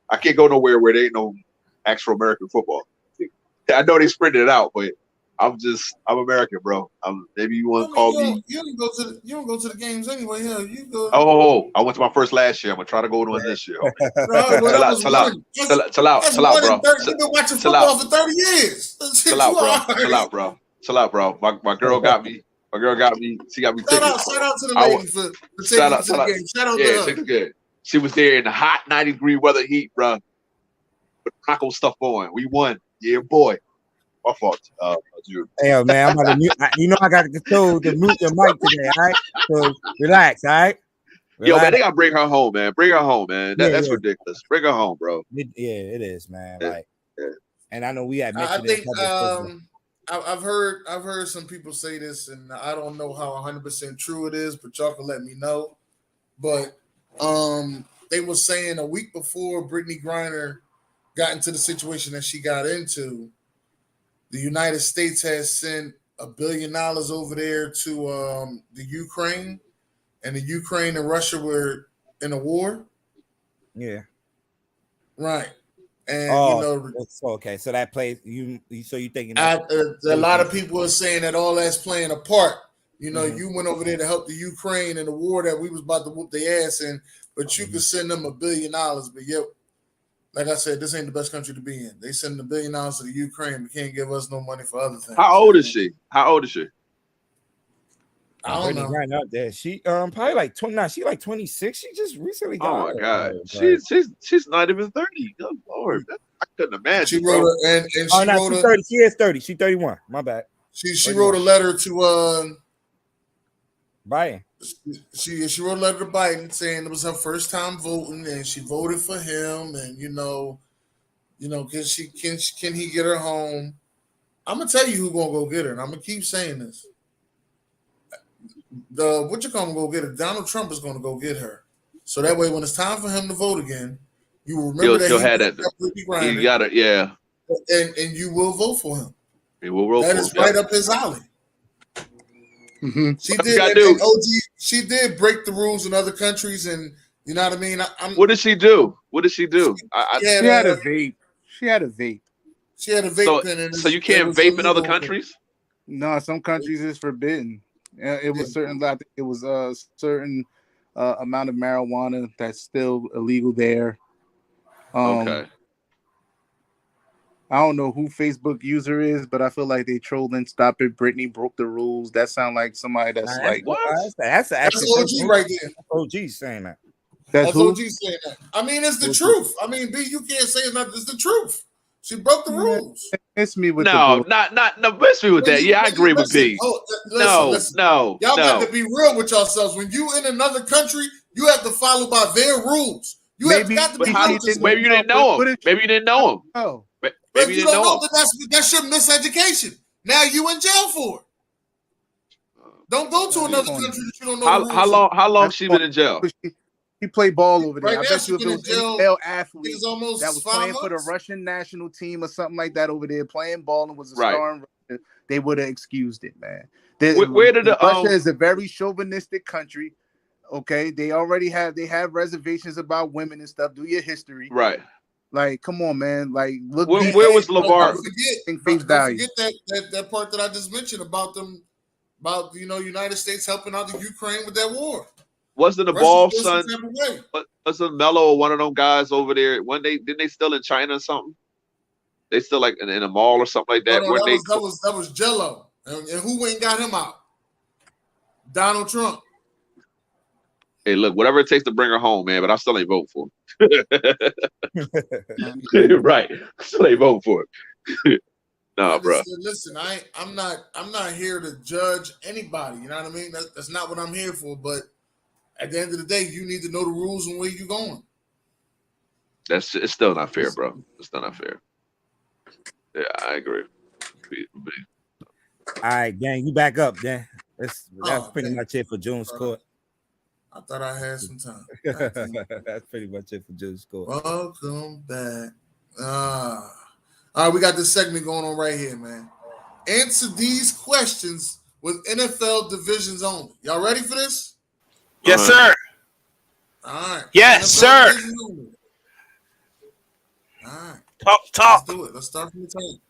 I can't go nowhere where there ain't no actual American football. I know they spread it out, but I'm American, bro. Maybe you want to call me. You don't go to the games anyway. Yeah, you go. Oh, I went to my first last year. I'm gonna try to go to one this year. Chill out, bro. You've been watching football for 30 years. Chill out, bro. My girl got me. She got me tickets. Shout out to the lady for taking me to the game. Shout out to her. She was there in the hot 90-degree weather heat, bro. With taco stuff on. We won. Yeah, boy. My fault. Hey, man, I'm about to mute. I got to control the mute the mic today, all right? So relax, all right? Yo, man, they got to bring her home, man. That's ridiculous. Bring her home, bro. It is, man. And I know we had mentioned it. I've heard some people say this, and I don't know how 100% true it is, but y'all can let me know. But they were saying a week before Brittany Griner got into the situation that she got into, the United States has sent $1 billion over there to the Ukraine, and the Ukraine and Russia were in a war. Yeah. Right. And okay. So that plays so you thinking a lot of people are saying that all that's playing a part. You went over there to help the Ukraine in the war that we was about to whoop their ass in, but you could send them $1 billion. But yep, like I said, this ain't the best country to be in. They send $1 billion to the Ukraine, but can't give us no money for other things. How old is she? I don't know. Right out there. She probably like 29. She like 26. She just recently got. Oh my god. She's not even 30. Good Lord. I couldn't imagine. She wrote she's 30. She is 30. She's 31. My bad. She wrote a letter to Biden. She wrote a letter to Biden saying it was her first time voting and she voted for him, and can he get her home? I'm gonna tell you who's gonna go get her, and I'm gonna keep saying this. Go get her. Donald Trump is gonna go get her. So that way, when it's time for him to vote again, you will remember that he'll have that. He got it, yeah. And you will vote for him. He will vote that for is him. right up his alley. Mm-hmm. She did. And OG, she did break the rules in other countries, and you know what I mean. What did she do? What did she do? She had a vape. She had a vape. She had a vape pen. So you can't vape in other countries? No, some countries is forbidden. It was certain. It was a certain amount of marijuana that's still illegal there. Okay. I don't know who Facebook user is, but I feel like they trolling. Stop it, Brittany broke the rules. That sound like somebody that's like what? That's OG right there. OG saying that. That's OG saying that. I mean, it's the truth. I mean, B, you can't say it's not. It's the truth. She broke the rules. It's me with no, miss me with that. Yeah, I agree with B. Listen. Y'all got to be real with yourselves. When you in another country, you have to follow by their rules. You have got to be real. Maybe you didn't know him. Maybe you didn't know him. Oh. Maybe you don't know that's your miseducation. Now you in jail for it. Don't go to another country that you don't know. How long she been in jail? He played ball over there. Right, I bet you if it was an NFL athlete that was playing for the Russian national team or something like that over there, playing ball and was a star in Russia, they would have excused it, man. Where did Russia is a very chauvinistic country. Okay, they have reservations about women and stuff. Do your history, right? Like, come on, man. Like, look. Where was LeVar? Forget that part that I just mentioned about United States helping out the Ukraine with that war. Wasn't the ball son? Wasn't Melo or one of them guys over there? Didn't they still in China or something? They still like in a mall or something like that. No, that was Jello, and who went and got him out? Donald Trump. Hey, look, whatever it takes to bring her home, man. But I still ain't vote for him. Right, still ain't vote for it. No, bro. Listen, I'm not here to judge anybody. You know what I mean? That's not what I'm here for. But at the end of the day, you need to know the rules and where you're going. It's still not fair, bro. It's still not fair. Yeah, I agree. All right, gang, you back up, then. That's pretty much it for June's Court. I thought I had some time. That's pretty much it for June's Court. Welcome back. All right, we got this segment going on right here, man. Answer these questions with NFL divisions only. Y'all ready for this? Yes, sir. All right. Yes, NFL sir. All right. Talk. Let's do it. Let's start from the top.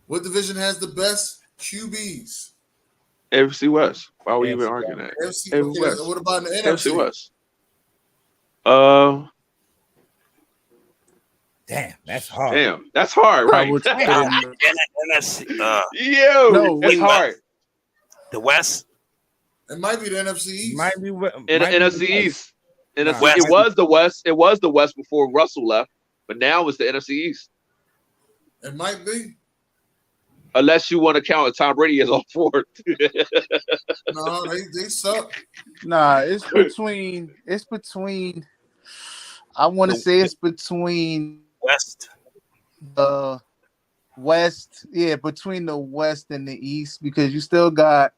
What division has the best QBs? AFC West. Why are we even arguing that? AFC West. What about the NFC? AFC West. Damn, that's hard. Damn, that's hard, right? NFC. It's hard. The West. It might be the NFC East. NFC East. It was the West. It was the West before Russell left, but now it's the NFC East. It might be. Unless you want to count Tom Brady as all fourth. No, they suck. Nah, it's between. I want to say it's between West. West, yeah, between the West and the East, because you still got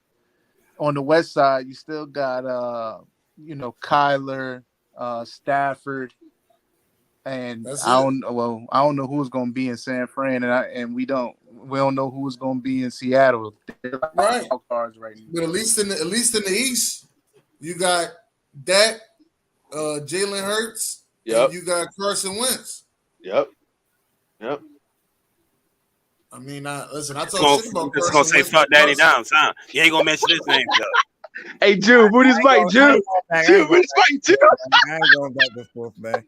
on the West side, you still got Kyler, Stafford, and I don't know who's going to be in San Fran, and we don't know who's going to be in Seattle. Right. Cards right now. But at least in the East, you got Dak, Jalen Hurts, and you got Carson Wentz. Yep. I mean, listen, I talk shit about Carson Wentz. Just gonna say fuck Danny Downs, huh? You ain't gonna mention his name though. Hey, Jude, what is Mike? Jude, what is Mike? Jude. I ain't going back and forth, man.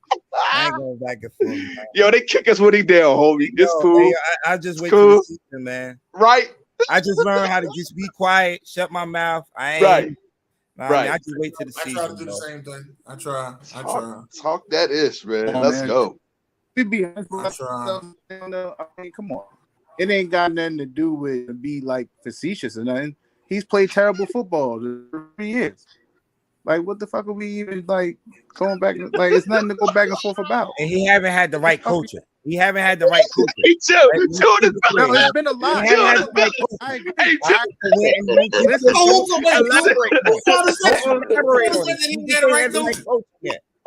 Man. Yo, they kick us when he down, homie. It's cool. Hey, I just wait for the season, man. Right. I just learned how to just be quiet, shut my mouth. I ain't. Right. Nah, right. I mean, I just wait till the season. I try to do the same thing. I try. Talk that ish, man. Let's go. I mean, come on. It ain't got nothing to do with be like facetious or nothing. He's played terrible football for 3 years. Like, what the fuck are we even like going back? Like, it's nothing to go back and forth about. And he haven't had the right coaching. He haven't had the right coaching. Hey, it's been a lot.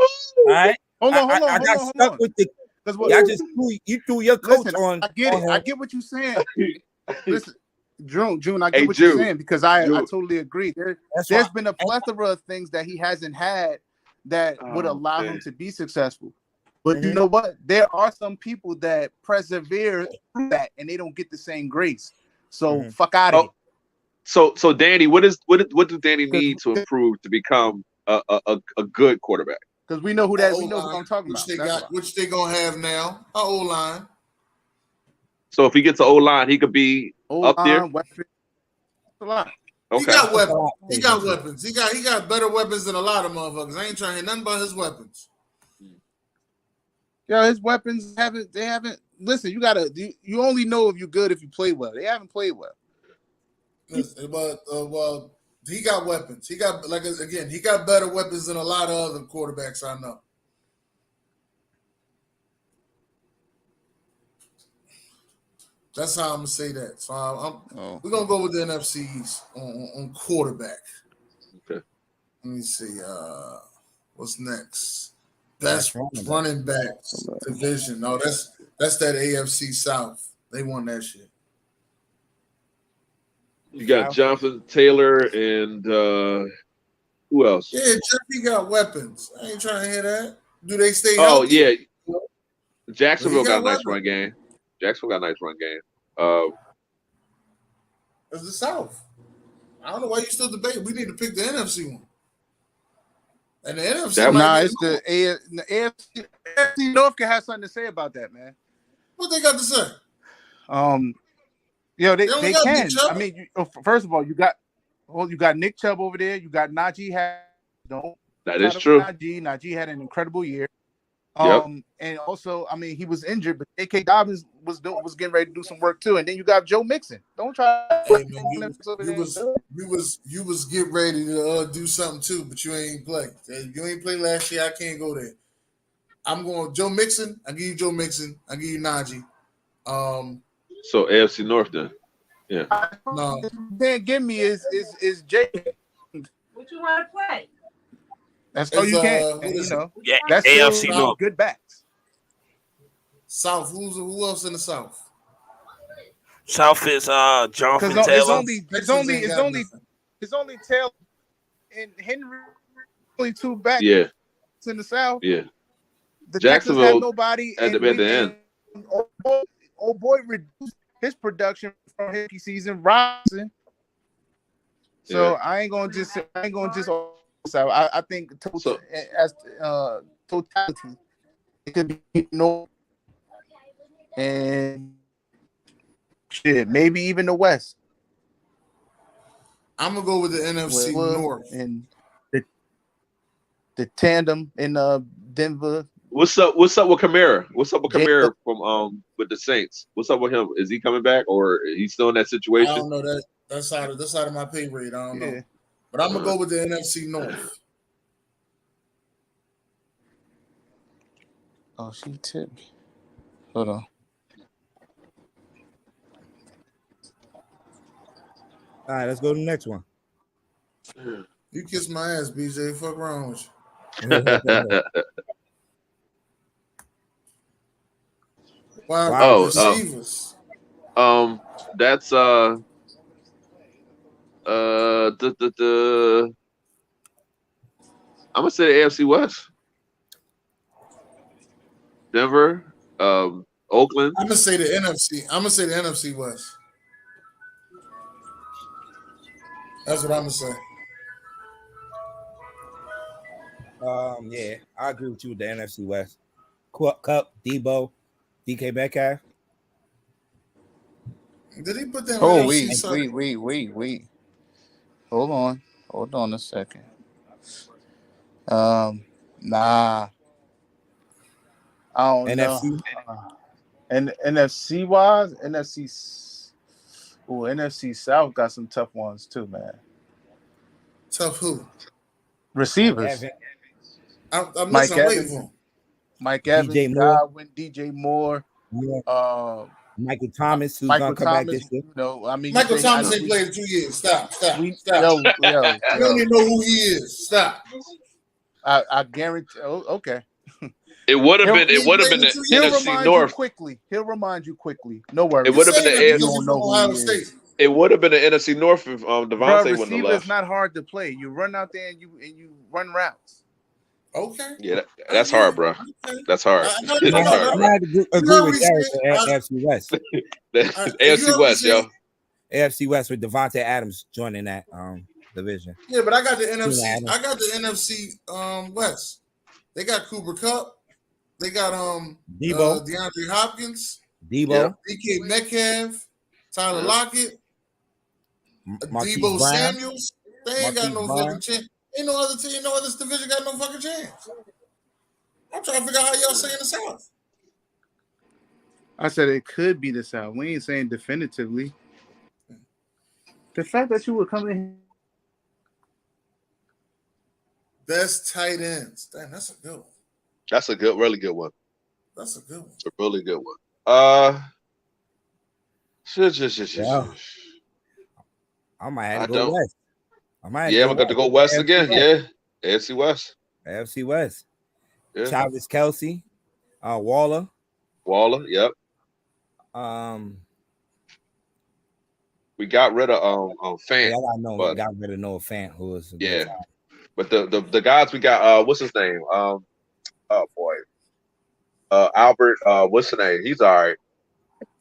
All right. Hold on. I got stuck with the. Y'all just threw your coach on. I get it. I get what you're saying. Listen, June, I get Hey, what June. you're saying because I June. totally agree. There's why- been a plethora of things that he hasn't had that would allow him to be successful. But you know what? There are some people that persevere through that and they don't get the same grace. So fuck out of here. So Danny, what does Danny need to improve to become a good quarterback? Because we know who I'm talking about. Which they gonna have now. Our O-line. So if he gets an O-line, he could be up there. Weapon. Okay. He got weapons. He got weapons. He got better weapons than a lot of motherfuckers. I ain't trying to hear nothing about his weapons. Yeah, his weapons haven't. Listen, you only know if you're good if you play well. They haven't played well. Listen, but well, he got weapons. He got he got better weapons than a lot of other quarterbacks I know. That's how I'm gonna say that. So we're gonna go with the NFCs on quarterback. Okay. Let me see. What's next? Best running backs division. No, that's that AFC South. They won that shit. You got Jonathan Taylor and who else? Yeah, Jeffy got weapons. I ain't trying to hear that. Do they stay Oh healthy? yeah, Jacksonville got a nice weapons. run game. It's the South. I don't know why you still debating. We need to pick the NFC one. And the NFC. It's the AFC. AFC North can have something to say about that, man. What they got to say? They can. I mean, first of all, you got Nick Chubb over there. You got Najee. That is true. Najee had an incredible year. Yep. And also, I mean, he was injured, but A.K. Dobbins was getting ready to do some work too. And then you got Joe Mixon. Don't try. Hey, man, you was get ready to do something too, but you ain't play. You ain't play last year. I can't go there. I'm going Joe Mixon. I give you Joe Mixon. I give you Najee. So AFC North then. Yeah. No. Can't give me is Jay. What you want to play? That's all you can. Yeah, that's AFC North. Good backs. South. Who else in the South? South is Jonathan Taylor. It's only Taylor and Henry. Only two backs. Yeah. In the South. Yeah. The Jacksonville Texans had nobody at the end. Old boy reduced his production from his season rising. So I ain't gonna just. So I think as totality, it could be and shit, maybe even the West. I'm gonna go with the NFC North and the tandem in Denver. What's up with Kamara? What's up with Kamara from with the Saints? What's up with him? Is he coming back or he's still in that situation? I don't know that. That's out of my pay grade. I don't know. But I'm gonna go with the NFC North. Oh, she tipped me. Hold on. All right, let's go to the next one. You kiss my ass, BJ. Fuck wrong with you. Wow. Receivers. That's I'm gonna say the AFC West. Denver, Oakland. I'm gonna say the NFC. I'm gonna say the NFC West. That's what I'm gonna say. Yeah, I agree with you with the NFC West. Cup, Debo, DK Metcalf. Did he put that? Oh, wait. Hold on a second. Nah. I don't know. And NFC wise, NFC South got some tough ones too, man. Tough who? Receivers. I'm Mike Evans, DJ Godwin, DJ Moore. Yeah. Michael Thomas, who's gonna come back this year. Michael Thomas ain't played in 2 years. Stop. Yo. You don't even know who he is. Stop. I guarantee. Oh, okay. It would have been. It would have been the NFC North. He'll remind you quickly. No worries. It would have been the AFC. You don't know Ohio State. It would have been the NFC North if Devontae wouldn't have Receiver left. is not hard to play. You run out there and you run routes. Okay. Yeah, that's hard, bro. That's hard. I had to agree with Derek AFC West. AFC West, yo. AFC West with Devontae Adams joining that division. Yeah, but I got the NFC. I got the NFC West. They got Cooper Kupp. They got Debo, DeAndre Hopkins, Debo, DK Metcalf, Tyler Lockett, Debo Samuels. They ain't got no fucking chance. Ain't no other team, no other division got no fucking chance. I'm trying to figure out how y'all saying the South. I said it could be the South. We ain't saying definitively. The fact that you would come in. Best tight ends. Damn, that's a good one. That's a good, really good one. That's a good one. It's a really good one. I might have to go West. I'm going to go West again. Yeah. AFC West. AFC West. Yeah. Travis Kelce. Waller. Yep. We got rid of Fant. Yeah, we got rid of Noah Fant, who was but the guys we got, what's his name? Oh boy. Albert, what's his name? He's all right.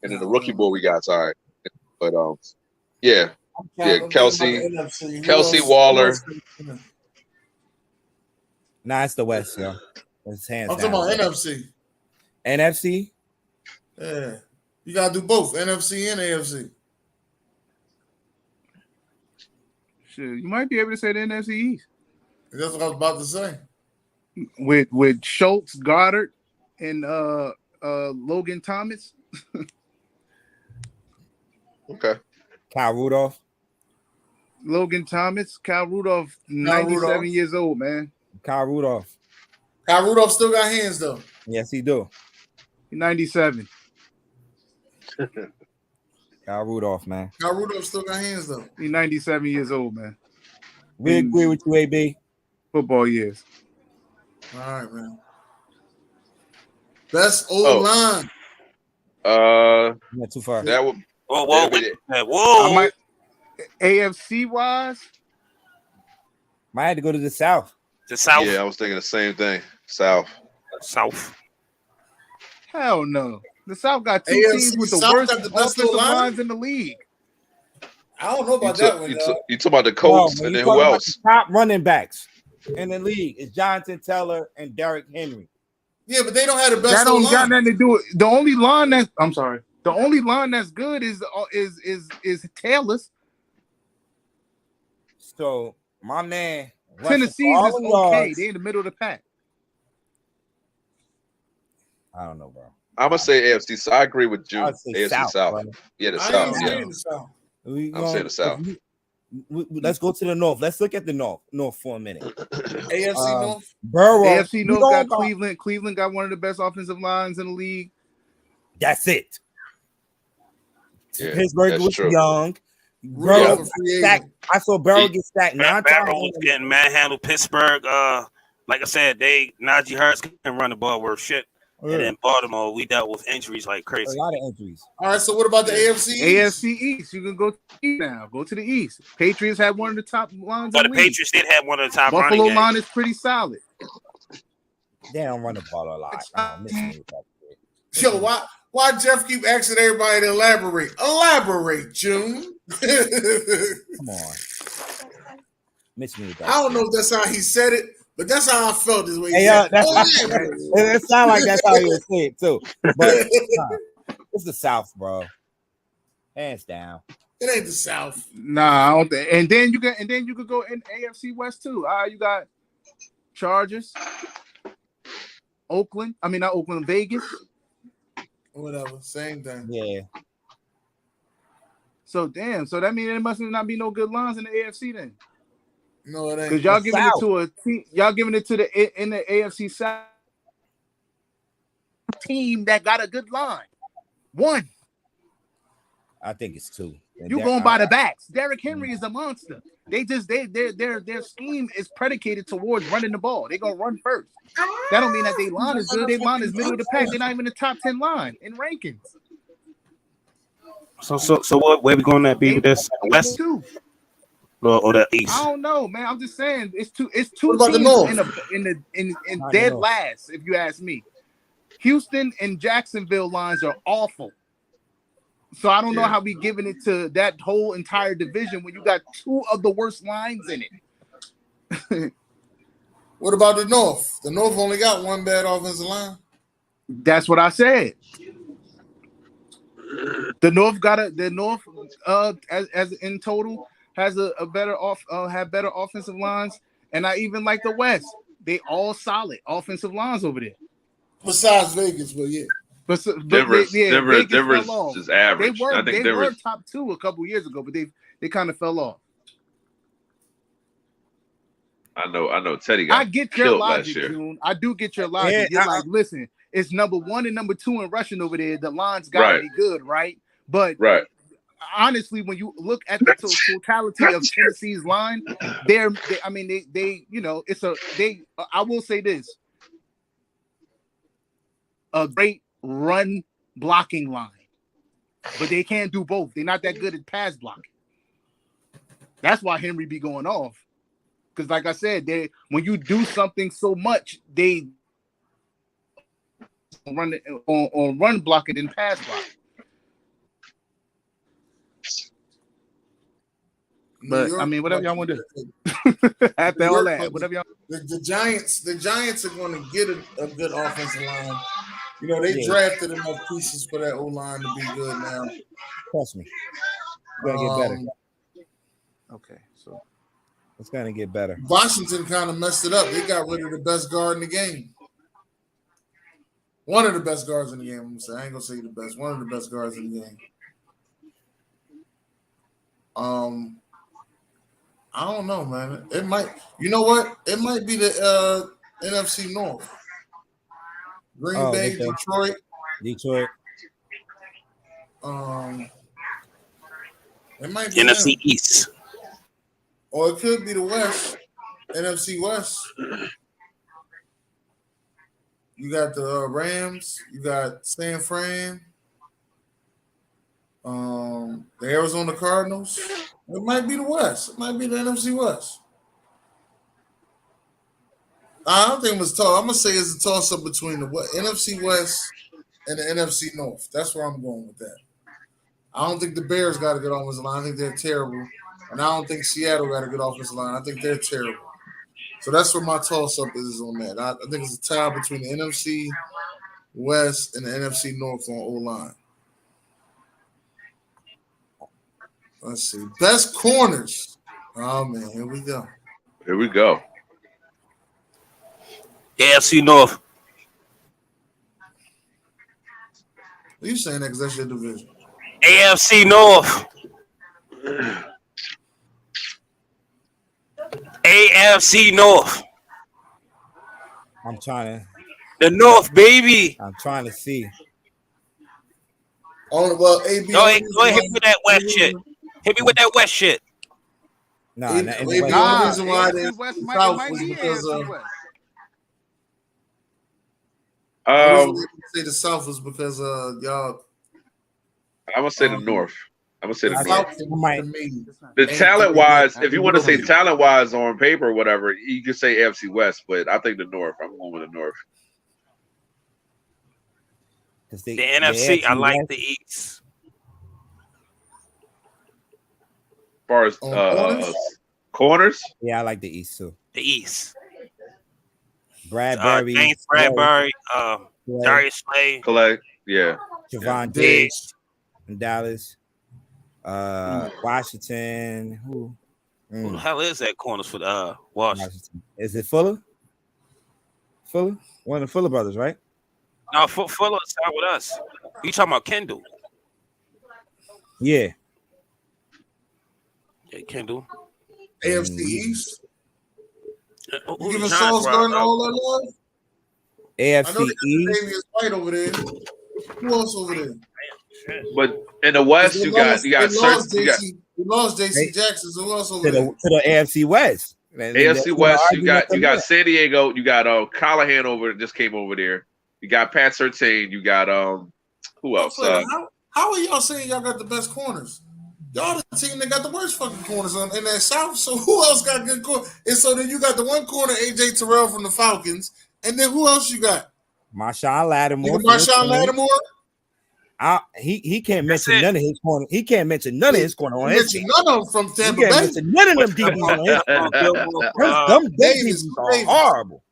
And then the rookie boy we got's all right. But Kelce, Waller. Nah, it's the West, yo. It's hands I'm talking about NFC. NFC? Yeah. You gotta do both, NFC and AFC. Shit, you might be able to say the NFC East. That's what I was about to say. With Schultz, Goddard, and Logan Thomas. Okay. Kyle Rudolph. Logan Thomas, Kyle Rudolph, 97 years old, man. Kyle Rudolph still got hands though. Yes, he do. 97. Kyle Rudolph, man. Kyle Rudolph still got hands though. He's 97 years old, man. We agree with you, AB. Football years. All right, man. Best old line. Not too far. That would. Whoa. AFC wise, might have to go to the South. The South. Yeah, I was thinking the same thing. South. Hell no. The South got two teams with the worst offensive lines in the league. I don't know about that one. You talk about the Colts and then who else? The top running backs in the league is Jonathan Taylor and Derek Henry. Yeah, but they don't have the best. That don't got nothing to do with the only line that's. I'm sorry. The only line that's good is Taylor's. So my man, Tennessee's is okay. They in the middle of the pack. I don't know, bro. I'm gonna say AFC. So I agree with June. AFC South. Yeah, the South. Yeah. I'm saying the South. Let's go to the North. Let's look at the North for a minute. AFC North. Burrow. AFC North got Cleveland. Cleveland got one of the best offensive lines in the league. That's it. Yeah, Pittsburgh was young. Burrow I saw Burrow get sacked 9 times. Burrow was getting manhandled. Pittsburgh, like I said, Najee Harris can run the ball worth shit. And then Baltimore, we dealt with injuries like crazy. A lot of injuries. All right, so what about the AFC? AFC East. You can go to the East now. Go to the East. Patriots had one of the top lines. But the Patriots did have one of the top Buffalo running line is pretty solid. They don't run the ball a lot. Yo, why Jeff keep asking everybody to elaborate? Elaborate, June. Come on. Miss me with that. I don't know if that's how he said it, but that's how I felt this way. It sounds like that's how he would say it too. But it's the South, bro. Hands down. It ain't the South. Nah, I don't think. And then you could go in AFC West too. You got Chargers, Oakland. I mean, not Oakland, Vegas. Whatever, same thing. Yeah. So that means there must not be no good lines in the AFC then. No, it ain't. Because y'all giving it to a team. Y'all giving it to the AFC South team that got a good line. One. I think it's 2. You going by the backs. Derrick Henry is a monster. They just their scheme is predicated towards running the ball. They're gonna run first. That don't mean that they line is good. They line is middle of the pack. They're not even the top 10 line in rankings. So what? Where we going to be with this? West Two. Or the East? I don't know, man. I'm just saying it's two about the teams North? in dead last. If you ask me, Houston and Jacksonville lines are awful. So I don't know how we giving it to that whole entire division when you got two of the worst lines in it. What about the North? The North only got one bad offensive line. That's what I said. The North as in total has a better have better offensive lines, and I even like the West. They all solid offensive lines over there. Besides Vegas, but yeah. Denver Vegas is average. They were top 2 a couple years ago, but they kind of fell off. I know. Teddy got I get your killed logic, last year. June. I do get your logic. Yeah, You're like, listen, it's number 1 and number 2 in rushing over there. The line's gotta be good, right? But honestly, when you look at the totality of Tennessee's line, I will say this: a great run blocking line, but they can't do both. They're not that good at pass blocking. That's why Henry be going off. Because, like I said, when you do something so much, they run on run blocking and pass blocking. But I mean, whatever y'all want to do. After all that, whatever y'all. The Giants are going to get a good offensive line. You know, they drafted enough pieces for that O line to be good now. Trust me, it's gonna get better. Okay, so it's gonna get better. Washington kind of messed it up. They got rid of the best guard in the game. One of the best guards in the game. I'm gonna say. I ain't gonna say the best. One of the best guards in the game. I don't know, man. It might. You know what? It might be the NFC North. Green Bay, Detroit. It might be NFC them. East. Or it could be the West, NFC West. You got the Rams. You got San Fran. The Arizona Cardinals. It might be the West. It might be the NFC West. I don't think it was toss. I'm gonna say it's a toss-up between the NFC West and the NFC North. That's where I'm going with that. I don't think the Bears got a good offensive line. I think they're terrible. And I don't think Seattle got a good offensive line. I think they're terrible. So that's where my toss-up is on that. I think it's a tie between the NFC West and the NFC North on O-line. Let's see. Best corners. Oh, man. Here we go. AFC North. Are you saying that because that's your division? AFC North. AFC North. I'm trying to. The North, baby. I'm trying to see. Oh, well, AB. Go ahead, hit me with that West shit. Hit me with that West shit. Nah, the reason why the South was because say the South was because y'all. I'm gonna say the North. I'm gonna say the North. South The talent wise, if you want to say talent wise on paper or whatever, you can say AFC West, but I think the North. I'm going with the North. The NFC, I like the East. As far as corners, yeah, I like the East too. The East. Bradbury, James Bradbury, Darius Clay, yeah. Javon Diggs in Dallas, Washington. Who the hell is that corners for Washington? Is it Fuller? One of the Fuller brothers, right? No, Fuller's out with us. You talking about Kendall? Yeah. Yeah, Kendall. AFC East. Who's giving Sauce Gardner all that love? AFC I know East. Davius White over there. Who else over there? But in the West, you got JC. We lost JC Jackson. So who else over there? To the AFC West. AFC West, you got San Diego, you got Callahan just came over there. You got Pat Surtain, you got who else? How are y'all saying y'all got the best corners? Y'all the team that got the worst fucking corners in that South. So who else got good corners? And so then you got the one corner, AJ Terrell from the Falcons, and then who else you got? Marshawn Lattimore. He can't mention none of his corner. He can't mention none of his corner on his team. None of them from Tampa Bay. None of them DBs on his team. Them DBs are horrible.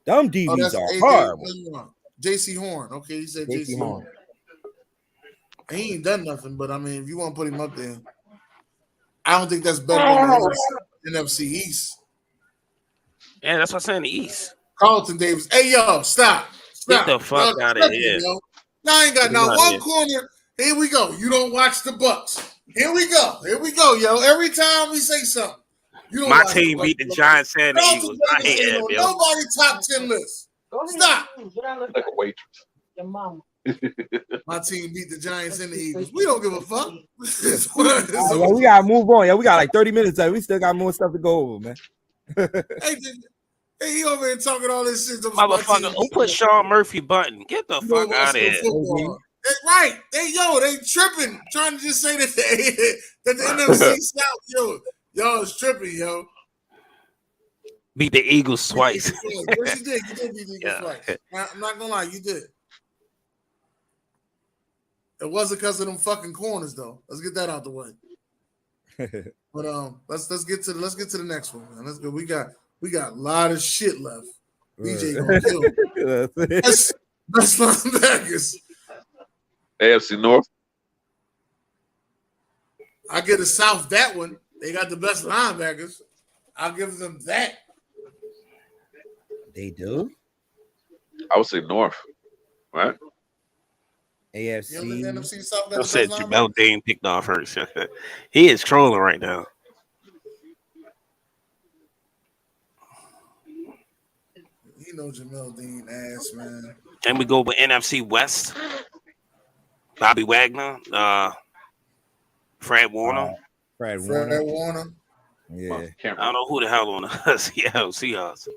Them DBs are horrible. JC Horn. Okay, he said JC Horn. He ain't done nothing, but I mean, if you want to put him up there, I don't think that's better than the NFC East. Yeah, that's what I'm saying. The East. Carlton Davis. Hey, yo, stop. Get the fuck out of here. Yo. Now I ain't got one corner. Here we go. You don't watch the Bucks. Here we go, yo. Every time we say something, you don't. My team beat the Giants and the Eagles. I hate that, Bill. Nobody top 10 list. Stop. Like a waitress. Your mama. My team beat the Giants and the Eagles. We don't give a fuck. We gotta move on. Yeah, we got like 30 minutes left. We still got more stuff to go over, man. Hey, he over here talking all this shit. Motherfucker, who put Sean Murphy button? Get the fuck out of here. Right. They tripping. Trying to just say that the NFC South, y'all is tripping, yo. Beat the Eagles twice. Yes, you did. You did beat the Eagles twice. I'm not gonna lie, you did. It wasn't because of them fucking corners, though. Let's get that out the way. But let's get to the next one, man. Let's go. We got a lot of shit left. BJ gonna kill me. Best linebackers. AFC North. I give the South that one. They got the best linebackers. I'll give them that. They do. I would say North, right? AFC. NFC South got I the said best Jamel linebackers? Dean picked off first. He is trolling right now. You know Jamel Dean ass, man. Then we go with NFC West. Bobby Wagner, Fred Warner. Fred Warner. Yeah. I don't know who the hell on the Seattle Seahawks.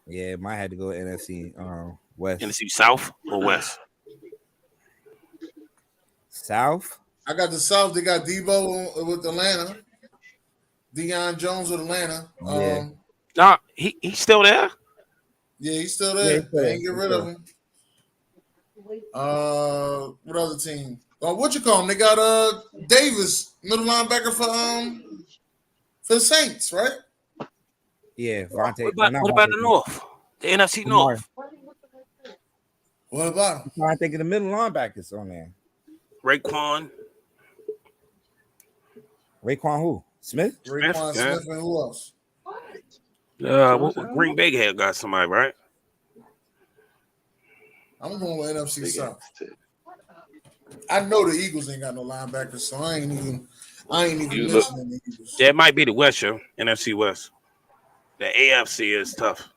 Yeah, might have to go NFC West. NFC South or West? South. I got the South. They got Debo with Atlanta. Deion Jones with Atlanta. Yeah. Nah, he's still there. Yeah, he's still there. Yeah, They ain't get rid of him. What other team? What you call him? They got Davis, middle linebacker for the Saints, right? Yeah. What about the North? The NFC North. What about him? I'm trying to think of the middle linebackers on there. Raekwon who? Smith? Raekwon Smith and who else? Green Bay had got somebody, right? I'm going with NFC South. I know the Eagles ain't got no linebackers, so I ain't even mentioning the Eagles. Yeah, it might be the West, yo. NFC West. The AFC is tough.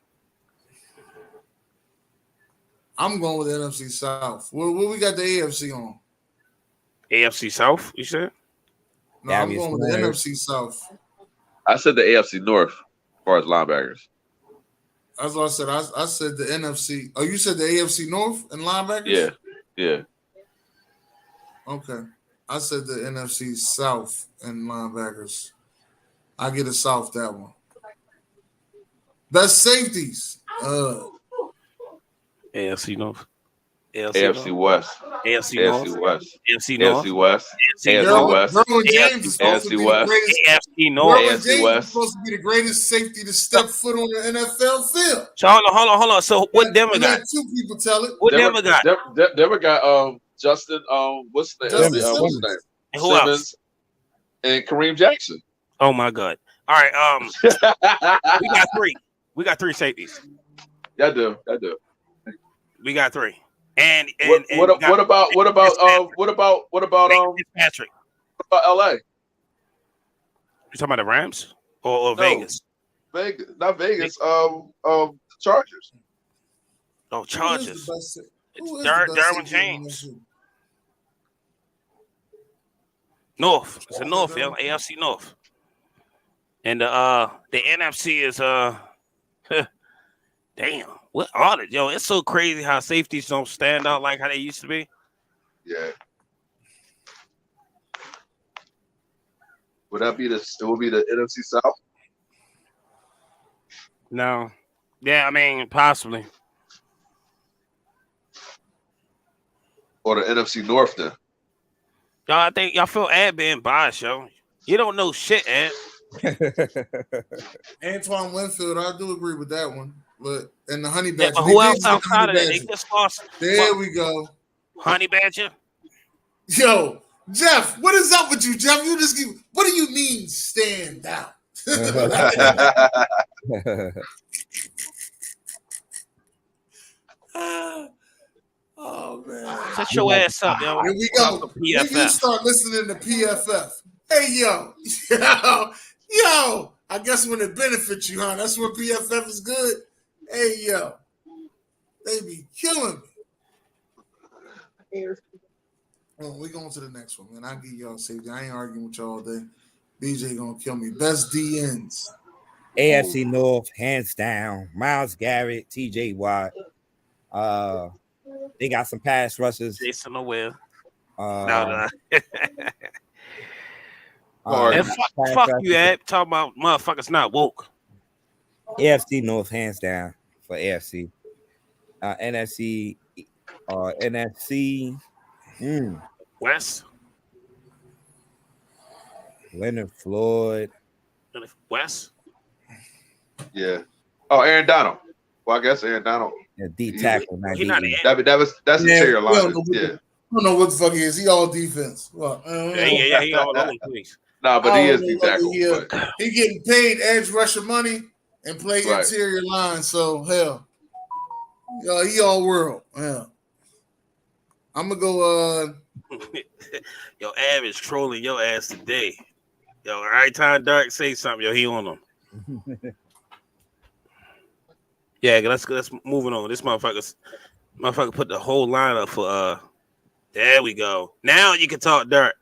I'm going with the NFC South. What we got the AFC on? AFC South, you said? No, I'm going with the NFC South. I said the AFC North as far as linebackers. That's what I said. I said the NFC. Oh, you said the AFC North and linebackers? Yeah. Okay. I said the NFC South and linebackers. I get a South that one. Best safeties. AFC North. AFC West. AFC North. West. AFC North. AFC West. AFC West. James is supposed to be the greatest. AFC North. AFC James is supposed to be the greatest safety to step foot on the NFL field. So hold on. So what Denver got? Two people tell it. What Denver got? Denver got Justin. What's the name? And who else? And Kareem Jackson. Oh my God! All right. We got three safeties. I do. We got three. And what about Fitzpatrick? What about LA? You talking about the Rams or Vegas? Vegas, not Vegas. Chargers. Oh, Chargers. Who is the It's best Derwin safety in the James. NFC? North. It's a North, yo. AFC North. And the NFC is damn. What are it, yo? It's so crazy how safeties don't stand out like how they used to be. Yeah. Would that be it would be the NFC South? No. Yeah, I mean, possibly. Or the NFC North then? Y'all, I think y'all feel Ed being biased, yo. You don't know shit, Ed. Antoine Winfield, I do agree with that one. But and the Honey Badger. Yeah, who else outside of that? They just lost. There we go. Honey Badger. Yo, Jeff, what is up with you, Jeff? You just keep. What do you mean stand out? Oh man! Shut your ass up, yo. Here we go. When you start listening to PFF, hey yo, yo. I guess when it benefits you, huh? That's when PFF is good. Hey yo, they be killing me. Well, we going to the next one, man. I'll give y'all safety. I ain't arguing with y'all all day. BJ gonna kill me. Best DNs. AFC North, hands down. Myles Garrett, TJ Watt. They got some pass rushers. Jason O'Well. And fuck you, Ed. Talking about motherfuckers not woke. AFC North, hands down for AFC. NFC. West. Leonard Floyd. West. Yeah. Oh, Aaron Donald. Well, I guess Aaron Donald. Yeah, D tackle. That's interior line. Yeah. I don't know what the fuck he is. He all defense. Well, yeah. He all over the place. Nah, but he is D tackle. He getting paid edge rusher money and play interior line. So hell, he all world. Yeah. I'm gonna go. Yo, Av is trolling your ass today. Yo, every time Derek say something, yo, he on him. Yeah, let's moving on. This motherfucker put the whole line up for there we go. Now you can talk Derek.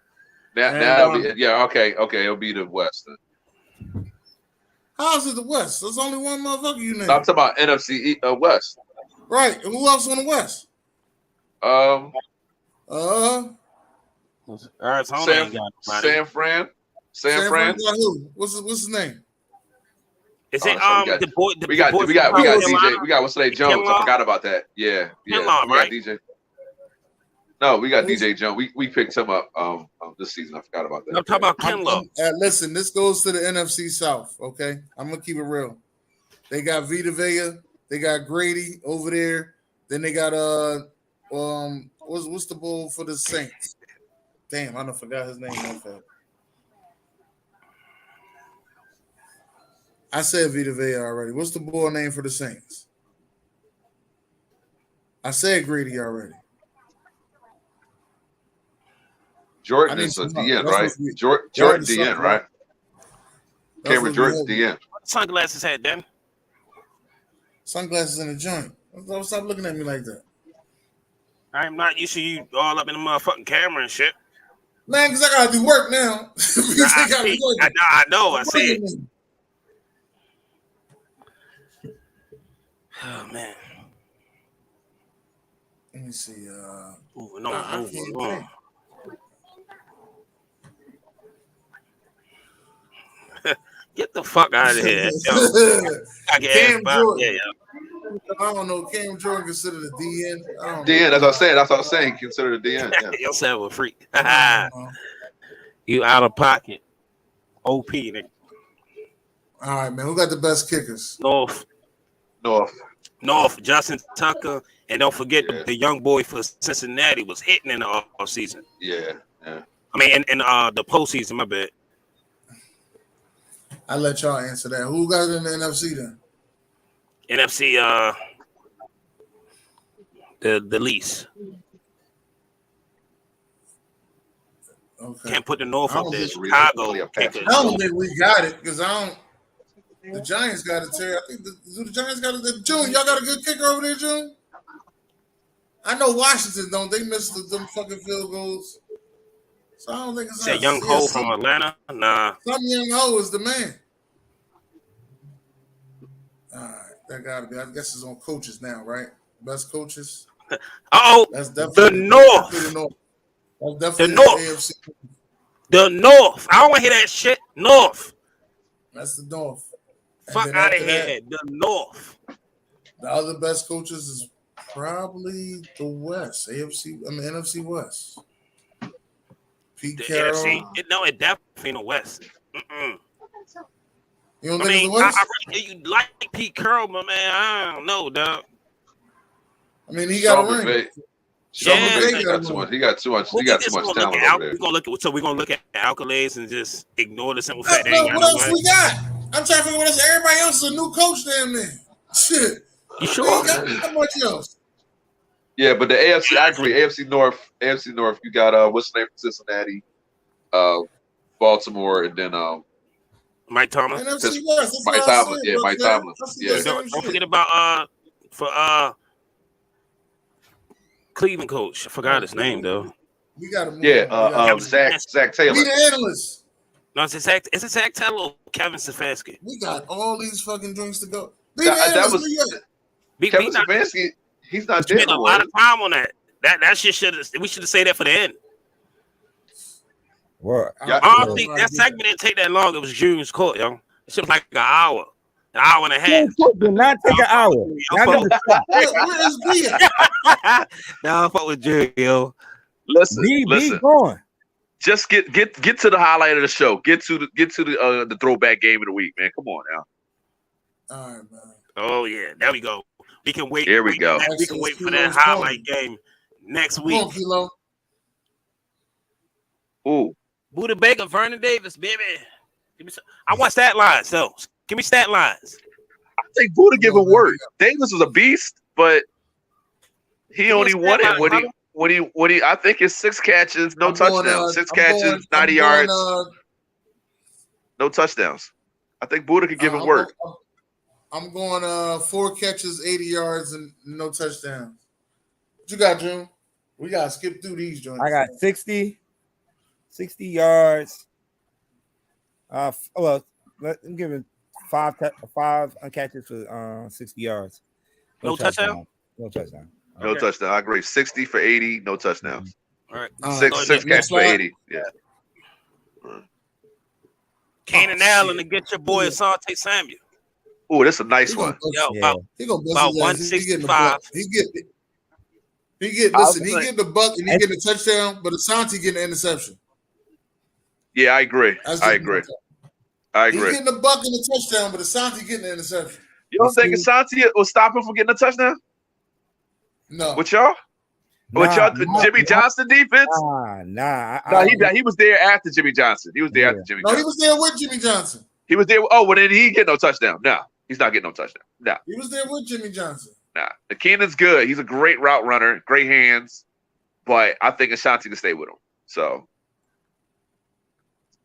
Okay, it'll be the West then. How's it the West? There's only one motherfucker you name. I'm talking about NFC West. Right. And who else on the West? San Fran. Got who? What's his name? Is it the boy? We got DJ. We got Wesley Jones. I forgot about that. Yeah. Right? DJ. No, we got DJ Jones. We picked him up this season. I forgot about that. I'm talking about Kinlaw. Listen, this goes to the NFC South. Okay, I'm gonna keep it real. They got Vita Vea. They got Grady over there. Then they got what's the bull for the Saints? Damn, I don't forgot his name. I said Vita Vea already. What's the bull name for the Saints? I said Grady already. Jordan is a DN, right? Jordan DN, right? Cameron Jordan DN. Sunglasses hat, then. Sunglasses in the joint. Stop looking at me like that. I'm not used to you all up in the motherfucking camera and shit. Man, because I gotta do work now. I know. I see it. Oh man. Let me see. Moving on. Get the fuck out of here. Cam Jordan. I don't know. Cam Jordan considered a DN. DN, that's what I'm saying. Considered a DN. Yeah. Yourself a freak. You out of pocket. OP, nigga. All right, man. Who got the best kickers? North. Justin Tucker. And don't forget the young boy for Cincinnati was hitting in the off season. Yeah. I mean, in the postseason, my bad. I'll let y'all answer that. Who got it in the NFC then? NFC, the least. Okay. Can't put the North up there. Chicago. I don't think we got it because the Giants got it, Terry. I think the Giants got it. June, y'all got a good kicker over there, June? I know Washington don't. They missed them fucking field goals. So I don't think it's that young Ho from Atlanta. Nah. Some young Ho is the man. All right, that gotta be. I guess it's on coaches now, right? Best coaches. That's definitely the North. That's definitely the North. AFC. The North. I don't want to hear that shit. North. That's the North. Fuck out of here. The North. The other best coaches is probably the West. NFC West. Pete Carroll. No, it definitely in the West. You don't think it's the West? I really you like Pete Carroll, but man, I don't know, dog. I mean, he got a ring. He got too much. He got too much talent over there. We're gonna look at accolades and just ignore the simple fact. What else we got? I'm trying to figure what else. Everybody else is a new coach damn there. Shit. You sure? How much else? Yeah, but the AFC, I agree. AFC North, you got what's the name from Cincinnati, Baltimore, and then Mike Tomlin. Mike Tomlin. Yeah, Mike Tomlin. Yeah. Don't forget about for Cleveland coach. I forgot his name though. We got him. Zach Taylor. Be the analyst. No, it's Zach Taylor or Kevin Stefanski. We got all these fucking drinks to go. Kevin Stefanski. He's not there. Spent a lot of time on that. That shit we should have said that for the end. What? Honestly, that segment didn't take that long. It was Junior's court, yo. It should like an hour and a half. Did not take an hour. Where is B? Nah, I fuck with Junior, yo. Listen. Going. Just get to the highlight of the show. Get to the throwback game of the week, man. Come on now. All right, man. Oh yeah, there we go. We can wait. Here we go. We can wait for that highlight game next week. Come on, Kilo. Ooh. Buda Baker, Vernon Davis, baby. Give me some. I want stat lines, though. Give me stat lines. I think Buda giving work. Davis was a beast, but he only won it when he. I think it's 6 catches, no touchdowns. 6 catches, 90 yards, no touchdowns. I think Buda could give him work. I'm going 4 catches, 80 yards, and no touchdowns. What you got, June? We gotta skip through these joints. I got 60 yards. Well, I'm giving 5 catches for 60 yards. No touchdown. No touchdown. No touchdown. I agree. 60 for 80, no touchdowns. All right. 6 catches for 80. Yeah. Keenan Allen to get your boy Asante Samuel. Oh, that's a nice one. About 165. He get the buck and he get the touchdown, but Asante getting the interception. Yeah, I agree. I agree. He's getting the buck and the touchdown, but Asante getting the interception. You don't think Asante will stop him from getting a touchdown? No. With y'all? Jimmy Johnson defense? He was there after Jimmy Johnson. He was there after Jimmy Johnson. He was there with Jimmy Johnson. He was there. Oh, well, then he get no touchdown. No, he's not getting no touchdown. No. He was there with Jimmy Johnson. Nah. The Keenan's good. He's a great route runner, great hands, but I think Ashanti can stay with him. So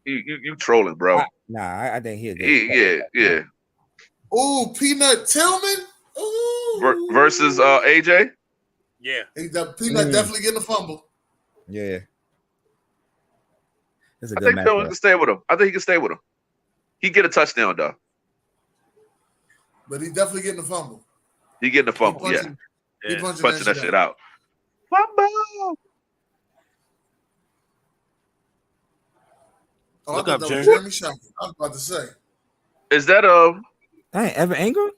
you trolling, bro. I think he'll get Yeah. Ooh, Peanut Tillman. Ooh. Versus AJ. Yeah. Peanut definitely getting a fumble. Yeah. I think Tillman can stay with him. I think he can stay with him. He get a touchdown though. But he definitely getting a fumble. He getting a fumble, He punching that shit out. Fumble. Oh, I thought that was Jeremy Shockey. I was about to say. Is that Evan Ingram?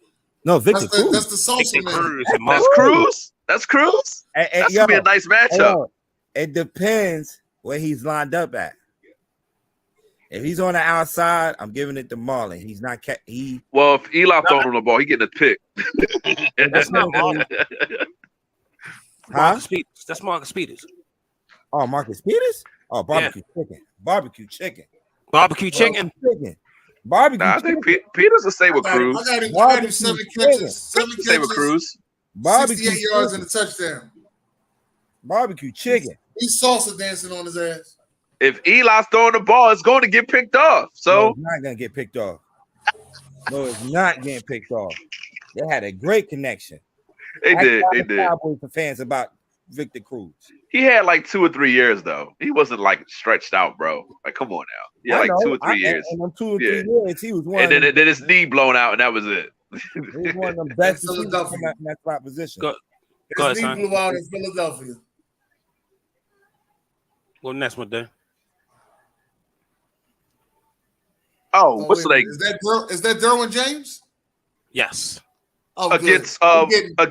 No, Victor Cruz. That's the salsa man. That's Cruz. That's Cruz. That's gonna be a nice matchup. It depends where he's lined up at. If he's on the outside, I'm giving it to Marlon. He's not. Well, if Eli throwing him the ball, he getting a pick. That's not Marlon. Huh? That's Marcus Peters. Oh, Marcus Peters? Oh, barbecue chicken. Barbecue chicken. Barbecue chicken. Barbecue I think Peters will stay with Cruz. I got him 7 catches. 7 catches. Stay with Cruz. 68 yards and a touchdown. Barbecue chicken. He's salsa dancing on his ass. If Eli's throwing the ball, it's going to get picked off. So it's not going to get picked off. No, it's not getting picked off. They had a great connection. They did. Cowboys for fans about Victor Cruz. He had like 2 or 3 years though. He wasn't like stretched out, bro. Like, come on now. Yeah, like 2 or 3 years. And 2 or 3 years, he was one. And then his knee blown out, and that was it. He was one of the best in that spot position. His knee blew out in Philadelphia. Well, next one, then. Oh, what's the name? Is that Derwin James? Yes. Oh, against he getting 10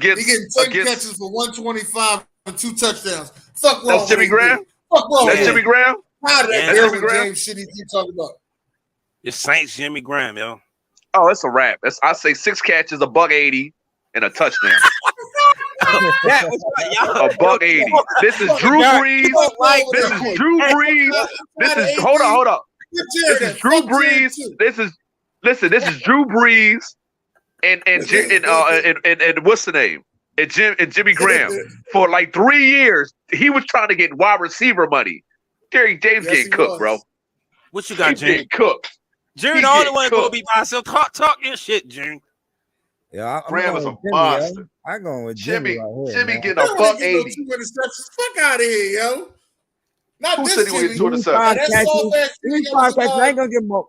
catches for 125 and 2 touchdowns. Fuck wrong. That's Jimmy Graham. Fuck wrong. That's Jimmy Graham. How that Derwin James shit he keep talking about? It's Saints Jimmy Graham, yo. Oh, it's a wrap. I say 6 catches, $180, and a touchdown. $180. This is Drew Brees. This is Drew Brees. This is hold up. This is Drew Brees. This is Drew Brees and what's the name? And Jimmy Graham. For like 3 years, he was trying to get wide receiver money. Derek James getting cooked, bro. What you got, June? Cooked. June, the only one gonna be by himself. Talk your shit, June. Yeah, Graham is a monster. I'm going with Jimmy. Right here, Jimmy man. getting a $180. Fuck out of here, yo. Not Who this said he Jimmy. would get 2 interceptions? I ain't gonna give him a.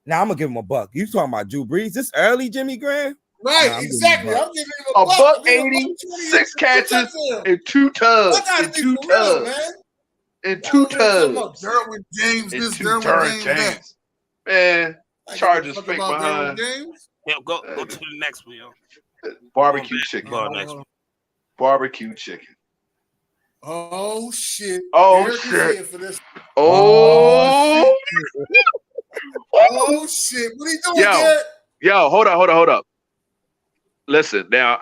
Now I'm gonna give him a buck. You talking about Drew Brees? This early Jimmy Graham? Right, exactly. I'm giving him a $180, 6 catches, and 2 tubs. And 2 tubs. And 2 tubs. Derwin James, this Derwin James. Man, Chargers fake behind. Yeah, go to the next one, yo. Barbecue chicken. Barbecue chicken. Oh shit. Oh shit. Oh. Oh shit. What are you doing, Derek? Yo, hold up. Listen, now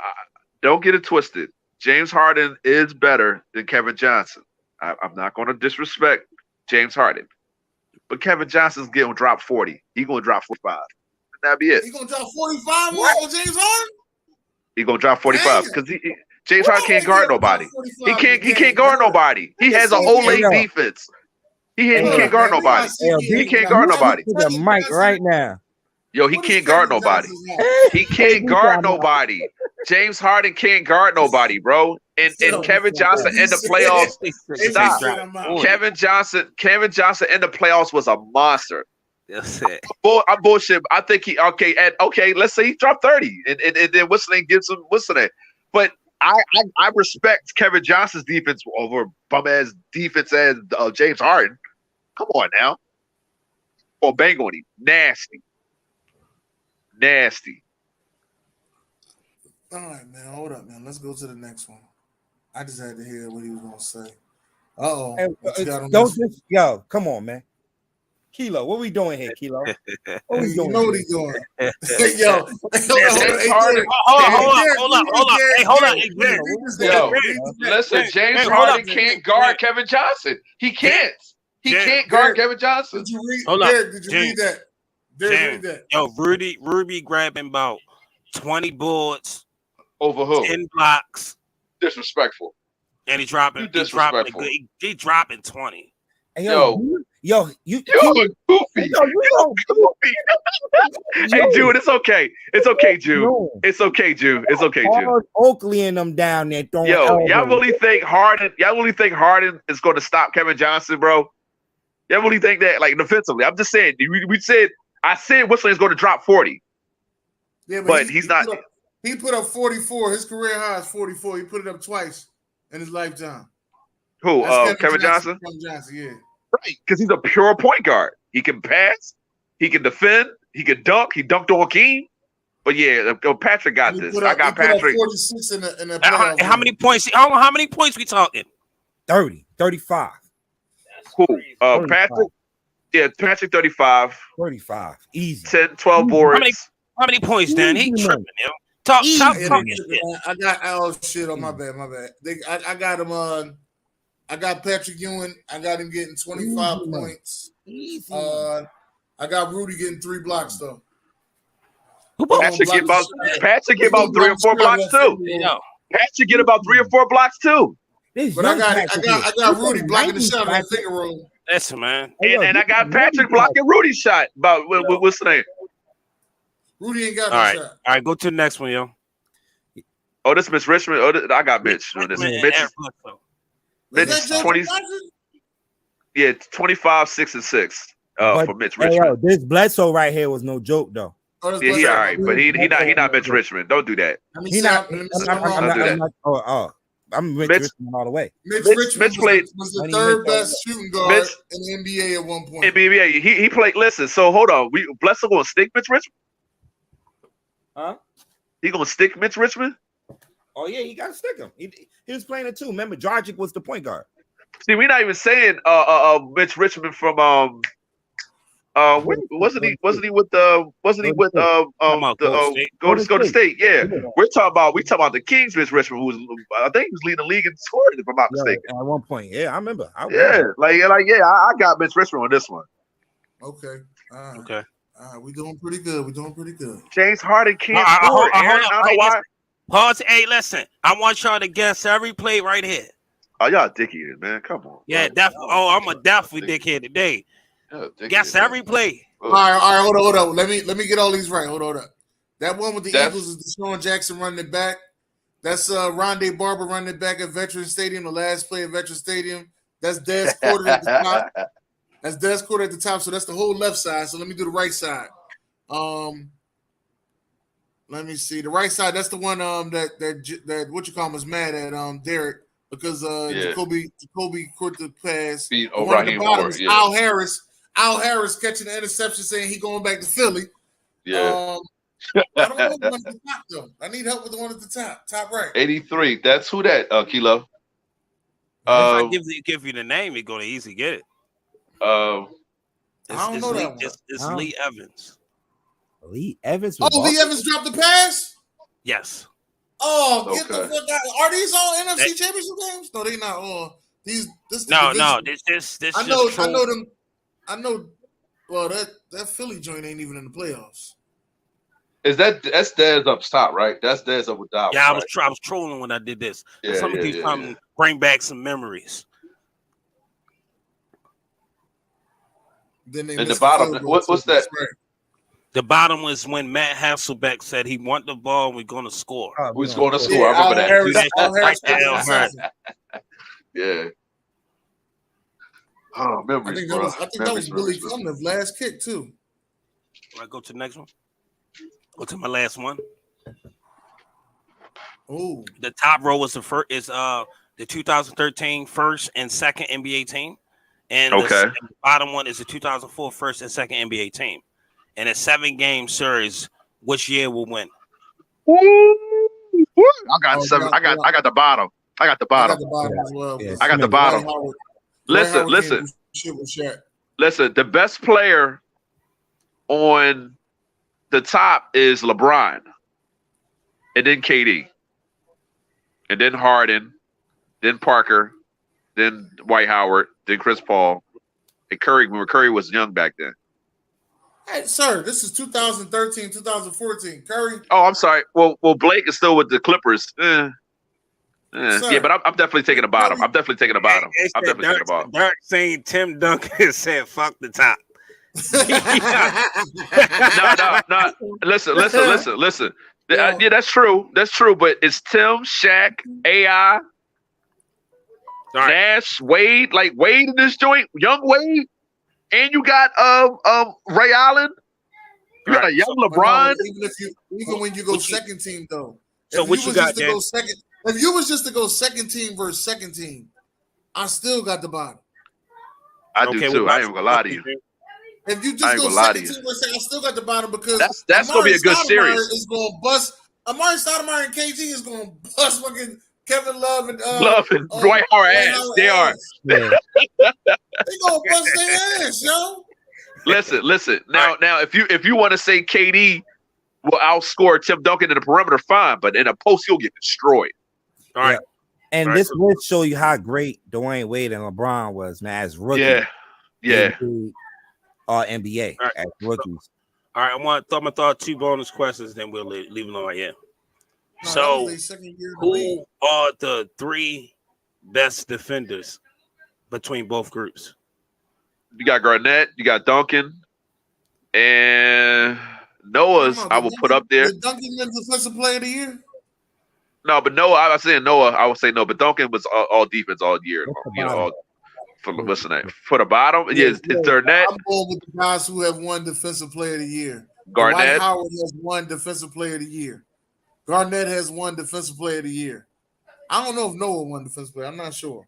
don't get it twisted. James Harden is better than Kevin Johnson. I'm not going to disrespect James Harden, but Kevin Johnson's going to drop 40. He's going to drop 45. That'll be it. He's going to drop 45 on James Harden? He's going to drop 45 because James Harden can't guard nobody. He can't guard nobody. He has an Olay defense. He can't guard nobody. He can't guard nobody. The mic right now. Yo, he can't guard nobody. He can't guard nobody. James Harden can't guard nobody, bro. And Kevin Johnson in the playoffs. Stop. Kevin Johnson in the playoffs was a monster. That's it. I'm bullshit. I think he okay. Let's say he dropped 30, and then what's the name gives him what's the name? But I respect Kevin Johnson's defense over bum ass defense as James Harden. Come on now. Or bang on him. Nasty. All right, man. Hold up, man. Let's go to the next one. I just had to hear what he was gonna say. Yo, come on, man. Kilo, what we doing here, Kilo? What we doing? You know what he's doing. Yo, hold up. Yo, listen, James Harden can't guard Kevin Johnson. He can't. He can't guard Kevin Johnson. Did you read that? Yo, Ruby grabbing about 20 boards over who? 10 blocks. Disrespectful. And he dropping 20. Hey, you goofy. Hey, Jude, it's okay. It's okay, Jude. It's okay, Jude. Oakley and them down there throwing. Y'all really think Harden is going to stop Kevin Johnson, bro? Y'all really think that, like, defensively? I'm just saying. I said Whistling is going to drop 40. Yeah, but he's not. He put up 44. His career high is 44. He put it up twice in his lifetime. Who? Kevin Johnson? Kevin Johnson, yeah. Right, because he's a pure point guard. He can pass, he can defend, he can dunk. He dunked on Keem. But yeah, Patrick got this. I got Patrick. 46 in the how many points? How many points we talking? 30, 35. Who? Patrick? Yeah, Patrick 35. 35. Easy. 10, 12 boards. How many points, Dan? He tripping, yo. Talk shit. I got shit on my bad. I got him on. I got Patrick Ewing. I got him getting 25 points. Easy. I got Rudy getting 3 blocks though. Patrick get about 3 or 4 blocks too. Patrick get about 3 or 4 blocks too. But I got Rudy blocking the shot in the finger room. Listen, man. And I got Patrick blocking Rudy's shot. About what's the name? Rudy ain't got no shot. All right, go to the next one, yo. Oh, this Mitch Richmond. Oh, I got Mitch. Mitch 20. Yeah, 25, 6 and 6. For Mitch Richmond. This Bledsoe right here was no joke though. Yeah, he all right, but he not Mitch Richmond. Don't do that. He not. I'm Mitch Richmond all the way. Mitch Richmond was the third best shooting guard in the NBA at one point. NBA, he played. Listen, so hold on. Bledsoe gonna stick Mitch Richmond? Huh? He gonna stick Mitch Richmond? Oh yeah, he gotta stick him. He was playing it too. Remember, Dragic was the point guard. See, we're not even saying Mitch Richmond from wasn't he with Golden State? Yeah. We talking about the Kings. Mitch Richmond, who was I think he was leading the league in scoring, if I'm not mistaken. At one point, yeah, I remember. I got Mitch Richmond on this one. Okay. Okay. We're doing pretty good. James Harden can't score. I don't know why. Pause. Hey, listen. I want y'all to guess every play right here. Oh, y'all dickheads, man. Come on. Yeah, definitely. Oh, I'm a definitely dickhead today. Guess every play. All right. Hold on. Let me get all these right. Hold up. That one with the Eagles is Deshaun Jackson running it back. That's Rondé Barber running it back at Veterans Stadium, the last play at Veterans Stadium. That's Des Porter at the top. That's Des Porter at the top. So that's the whole left side. So let me do the right side. Let me see. The right side, that's the one that what you call him was mad at Derek because Jacoby caught the pass. The one at the bottom is Al Harris. Al Harris catching the interception saying he going back to Philly. Yeah. I don't know the one at the top though. I need help with the one at the top right. 83. That's who that, Kilo. If I give you the name, you're gonna easily get it. I don't know that one. It's Lee Evans. Lee Evans. Lee Evans dropped the pass? Yes. Oh, get the fuck out. Are these all NFC championship games? No, they not all. This no. This I know them. I know. Well, that Philly joint ain't even in the playoffs. That's Dez up top, right? That's Dez up with Dobbs. Yeah, I was trolling when I did this. Yeah, some of these come bring back some memories. Then they the bottom. What's that? The bottom was when Matt Hasselbeck said he want the ball. We're going to score. Who's going to score? I remember that. Yeah. Oh, memories, I think that was Billy Cunliffe's last kick too. All right, go to the next one. Go to my last one. Oh, the top row was the 2013 first and second NBA team, and the bottom one is the 2004 first and second NBA team. In a 7-game series, which year will win? I got 7. I got the bottom. I got the bottom. As well. I got the bottom. Listen. Listen, the best player on the top is LeBron, and then KD, and then Harden, then Parker, then Dwight Howard, then Chris Paul, and Curry. Remember, Curry was young back then. Hey, sir, this is 2013, 2014. Curry. Oh, I'm sorry. Well, Blake is still with the Clippers. Yeah, but I'm definitely taking the bottom. I'm definitely taking the bottom. I'm definitely taking the bottom. Derek saying Tim Duncan said, "Fuck the top." No. Listen. Yeah, that's true. That's true. But it's Tim, Shaq, AI, Nash, Wade. Like Wade in this joint, young Wade. And you got Ray Allen. You got a young LeBron. Even when you go second team though. So what you got, Dan? If you was just to go second team versus second team, I still got the bottom. I do too. I ain't gonna lie to you. If you just go second team versus second, I still got the bottom because that's gonna be a good series. Is gonna bust. Amari Stoudemire and KG is gonna bust fucking Kevin Love and Dwight Howard ass. They are. Yeah. They gonna bust their ass, yo. Listen. Now, if you want to say KD will outscore Tim Duncan in the perimeter, fine. But in a post, he'll get destroyed. All right. And this will show you how great Dwayne Wade and LeBron was, man, as rookies. Yeah. NBA as rookies. All right. I'm gonna throw 2 bonus questions, then we'll leave it on right here. So, who are the 3 best defenders between both groups? You got Garnett, you got Duncan, and Noah's. I will put up there. Did Duncan win Defensive Player of the Year? No, but Noah. I was saying Noah. I would say no, but Duncan was all defense all year. You know, for the bottom. Yeah, it's Garnett. I'm going with the guys who have won Defensive Player of the Year. Garnett. Dwight Howard has won Defensive Player of the Year. Garnett has won Defensive Player of the Year. I don't know if Noah won Defensive Player. I'm not sure.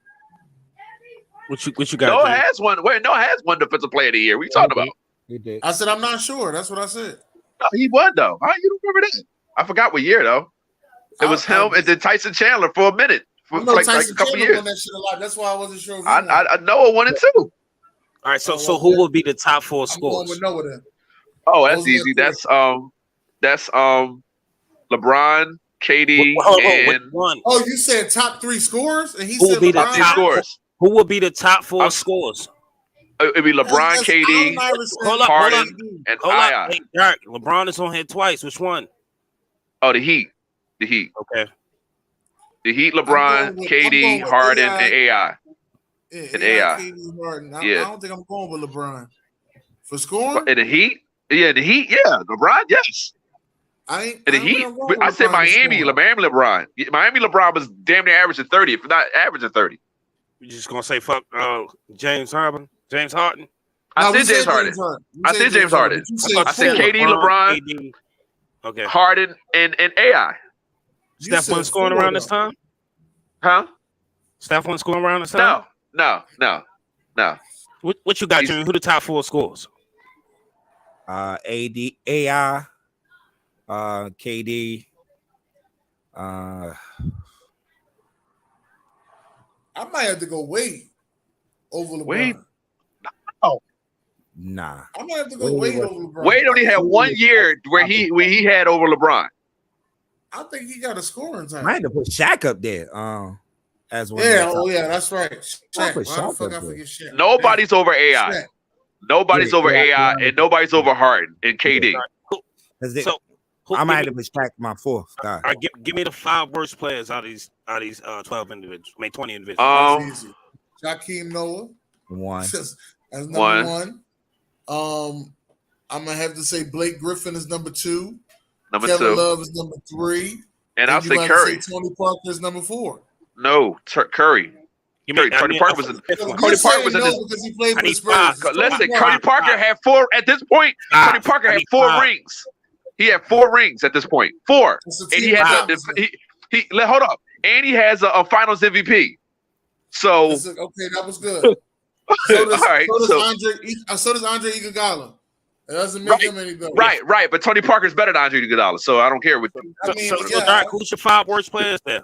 What you got? Noah has one. Wait, Noah has won Defensive Player of the Year. What are you talking about? He did. I said I'm not sure. That's what I said. No, he won though. How you don't remember that? I forgot what year though. It was him and then Tyson Chandler for a minute, for like a couple years. Won that shit a lot. That's why I wasn't sure. If I Noah won it too. All right, so who will be the top 4 I'm going scores? with Noah then. Oh, that's easy. That's LeBron, KD, and one. Oh, you said top 3 scorers, and he Who said will be the LeBron. top scores. Who will be the top 4 scores? It'd be LeBron, KD, Harden, and Aya. Hey, Derek, LeBron is on here twice. Which one? Oh, the Heat. Okay. The Heat, LeBron, KD, Harden, and AI. And AI. I don't think I'm going with LeBron for scoring. And the Heat, yeah, LeBron, yes. And the Heat, I said Miami LeBron. Miami LeBron was damn near averaging 30, if not averaging 30. You just gonna say fuck James Harden? I said James Harden. I said James Harden. I said KD, LeBron, KD. Okay. Harden, and AI. Steph wasn't scoring around this time? Huh? Steph wasn't scoring around this time? No. What you got, Jimmy? Who the top 4 scores? AD, AI, KD. I might have to go Wade over LeBron. Wade? Oh. Nah. I might have to go Wade over LeBron. Wade only had 1 year where he had over LeBron. I think he got a scoring time. I had to put Shaq up there. As one. Yeah, that's right. Shaq. Why the fuck I forget Shaq? Nobody's over AI. Shaq. Nobody's over AI, and nobody's over Harden and KD. So I might have to put Shaq my 4th guy. All right, give me the 5 worst players out of these 12 individuals. 20 individuals. Shaquem Noah. 1. That's number 1. I'm gonna have to say Blake Griffin is number 2. Number Kevin 2. Love is number 3. And I'll say Curry. Tony Parker is number 4. No, Curry. Tony Parker was in because he played for the Spurs. Listen, Tony Parker had 4 at this point. Tony Parker had 4 rings. He had 4 rings at this point. 4. And he had hold up. And he has a Finals MVP. So okay, that was good. So does Andre Iguodala. It doesn't make him any better. Right. But Tony Parker's better than Andre Iguodala, so I don't care what. Who's your 5 worst players there?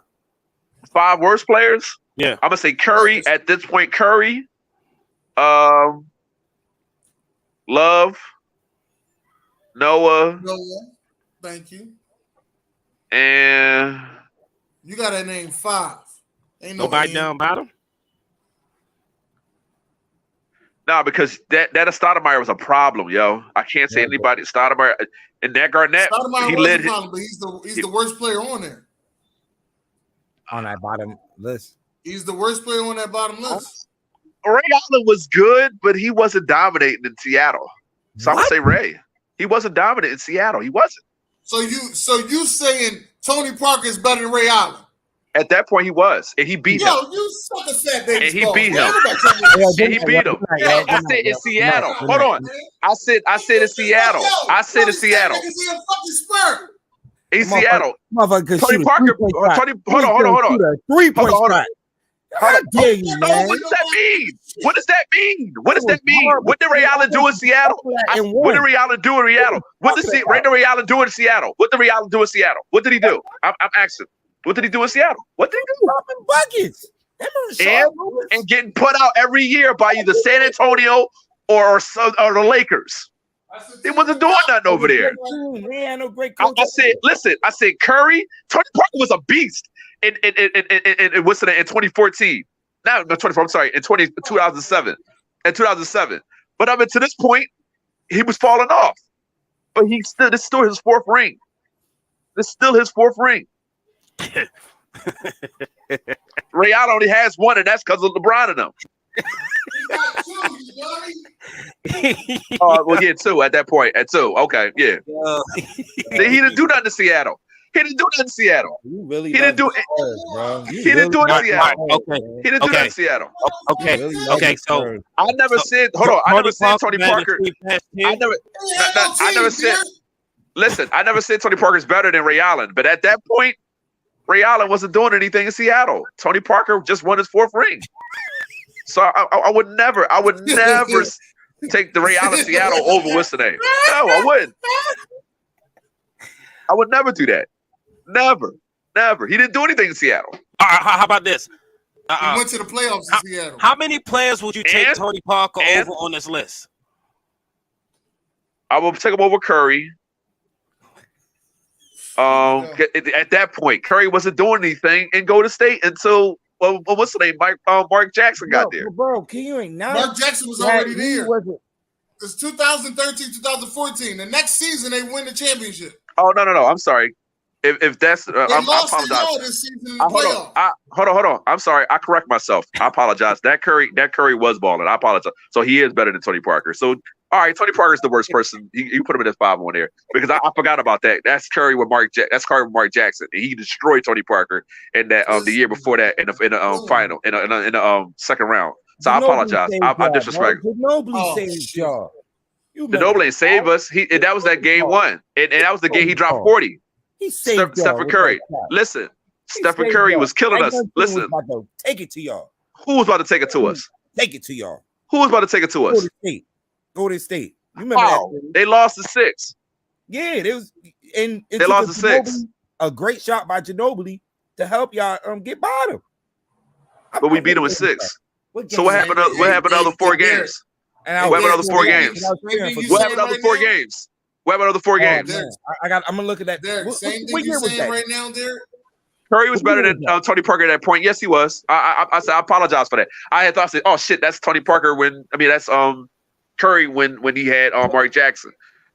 5 worst players? Yeah. I'm gonna say Curry at this point. Curry, Love, Noah. Thank you. And you gotta name 5. Ain't nobody down bottom. No, because that Stoudemire was a problem, yo. I can't say anybody. Stoudemire and that Garnett. Stoudemire was a problem, but he's the worst player on there. On that bottom list. He's the worst player on that bottom list. Ray Allen was good, but he wasn't dominating in Seattle. So I'm gonna say Ray. He wasn't dominant in Seattle. He wasn't. So you saying Tony Parker is better than Ray Allen? At that point, he was, and he beat him. You suck a fat baby. And he beat him. And he beat him. I said in Seattle. Hold on. I said in Seattle. I said in Seattle. Is he a fucking Spur? In Seattle. Tony Parker. Hold on. 3-point shot. How dare you, man? What does that mean? What does that mean? What did Ray Allen do in Seattle? What did Ray Allen do in Seattle? What did Ray Allen do in Seattle? What did Ray Allen do in Seattle? What did he do? I'm asking. What did he do in Seattle? What did he do? Popping buckets. And getting put out every year by either San Antonio or the Lakers. He wasn't doing nothing over there. No great coach. I said Curry. Tony Parker was a beast in 2014. No, 24. I'm sorry, in 2007. In 2007. But up until this point, he was falling off. But this is still his 4th ring. This is still his 4th ring. Ray Allen only has 1, and that's because of LeBron and them. Well, yeah, 2 at that point. At 2, okay, yeah. He didn't do nothing to Seattle. He didn't do nothing in Seattle. You really He didn't do it, bro. He didn't do it in Seattle. Okay. He didn't do that in Seattle. Okay. Okay. So I never said. Hold on. I never said Tony Parker. I never said. Listen, I never said Tony Parker's better than Ray Allen, but at that point, Ray Allen wasn't doing anything in Seattle. Tony Parker just won his 4th ring. So I would never take the Ray Allen Seattle over what's the name. No, I wouldn't. I would never do that. Never. He didn't do anything in Seattle. All right, how about this? He went to the playoffs in Seattle. How many players would you take Tony Parker over on this list? I will take him over Curry. At that point, Curry wasn't doing anything in Golden State until what's the name? Mark Jackson got there. Bro, can you acknowledge? Mark Jackson was already there. It's 2013, 2014. The next season, they win the championship. Oh no! I'm sorry. If that's, I apologize. This season in the hold on. I'm sorry. I correct myself. I apologize. That Curry was balling. I apologize. So he is better than Tony Parker. So all right, Tony Parker's the worst person. You put him in his 5 on there because I forgot about that. That's Curry with Mark. That's Curry with Mark Jackson. He destroyed Tony Parker in that the year before that in the final in the second round. So I apologize. I'm disrespectful. Ginobili saved y'all. Ginobili ain't save us. That was that game 1, and that was the game he dropped 40. He saved Stephen Curry. Listen, Stephen Curry was killing us. Listen, take it to y'all. Who was about to take it to us? Take it to y'all. Who was about to take it to us? Golden State. You remember that? They lost to 6. Yeah, it was. And they lost to 6. A great shot by Ginobili to help y'all get bottom. But we beat them in 6. So what happened? What happened to the other 4 games? What happened to the other 4 games? What happened to the other 4 games? What happened to the 4 games? I'm gonna look at that. Derek, same thing you're saying right now, Derek. Curry was better than Tony Parker at that point. Yes, he was. I said I apologize for that. I had thought, I said, oh shit, that's Tony Parker that's Curry when he had Mark Jackson.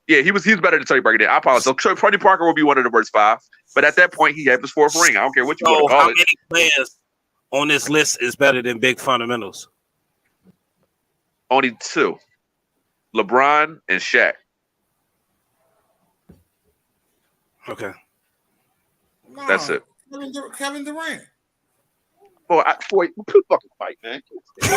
Yeah, he's better than Tony Parker did. I apologize. So Tony Parker will be one of the worst 5, but at that point he had his 4th ring. I don't care what you want to call it. How many players on this list is better than big fundamentals? Only 2, LeBron and Shaq. Okay, that's it. Kevin Durant. Boy, good fucking fight, man. I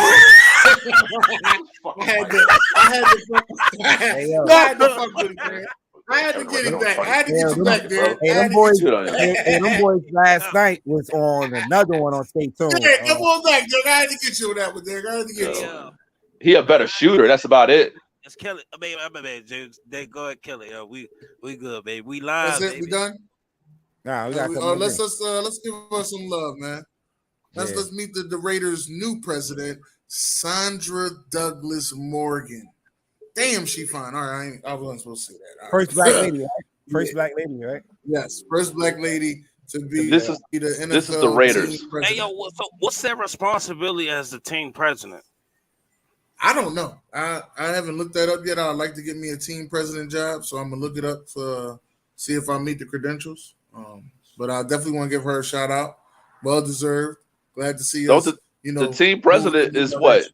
had to get him back. I had to get you back there. Hey, them boys last night was on another one on Stay Tuned. Yeah, come on back, Derek. I had to get you on that one, Derek. I had to get you. He a better shooter. That's about it. Let's kill it. I mean, James, they go ahead, kill it. Yo, we good, baby. We live. That's it. We done. Nah, we got let's give her some love, man. Let's meet the Raiders' new president, Sandra Douglas Morgan. Damn, she fine. All right, I wasn't supposed to say that. First black lady, right? First black lady, right? Yes, first black lady to be this is the NFL. This is the Raiders. Hey, yo, what's their responsibility as the team president? I don't know. I haven't looked that up yet. I'd like to get me a team president job, so I'm gonna look it up to see if I meet the credentials. But I definitely want to give her a shout out. Well deserved. Glad to see us. The team president is what?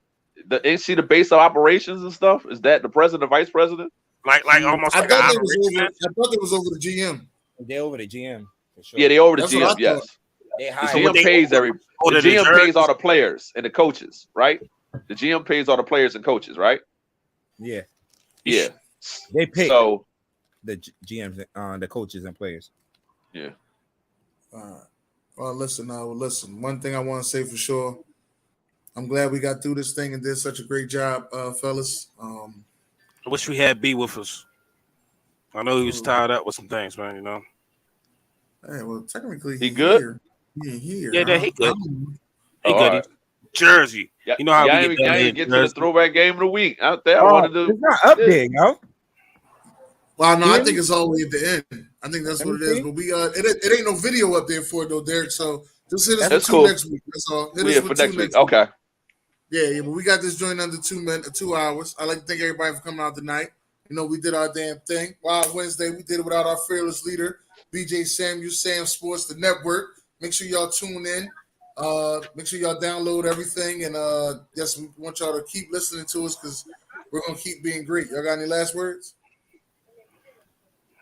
Is she the base of operations and stuff? Is that the president, vice president? Like almost. I thought it was over the GM. They over the GM. For sure. Yeah, they over the GM. Yes. The GM pays the GM pays all the players and the coaches, right? The GM pays all the players and coaches, right? Yeah. Yeah. They pay so the GMs, the coaches and players. Yeah. Well, listen. One thing I want to say for sure, I'm glad we got through this thing and did such a great job, fellas. I wish we had B with us. I know he was tied up with some things, man. You know. Hey, well, technically, he good. Here. Yeah, he good. He good. Right. Jersey. Yeah, you know how we get to the throwback game of the week out there. I wanted to. It's not up there, yo. Well, no, I think it's all the way at the end. I think that's what it is. But we it ain't no video up there for it though, Derek. So just hit us for 2 next week. That's all. Hit us for next week. Okay. Yeah, but we got this joint under 2 hours. I'd like to thank everybody for coming out tonight. You know, we did our damn thing. Wild Wednesday, we did it without our fearless leader, BJ SamzSportz, the network. Make sure y'all tune in. Make sure y'all download everything. And yes, we want y'all to keep listening to us because we're going to keep being great. Y'all got any last words?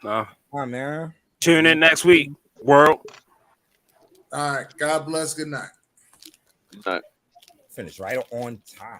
No. Come on, man. Tune in next week. World. All right. God bless. Good night. Good night. Finish right on time.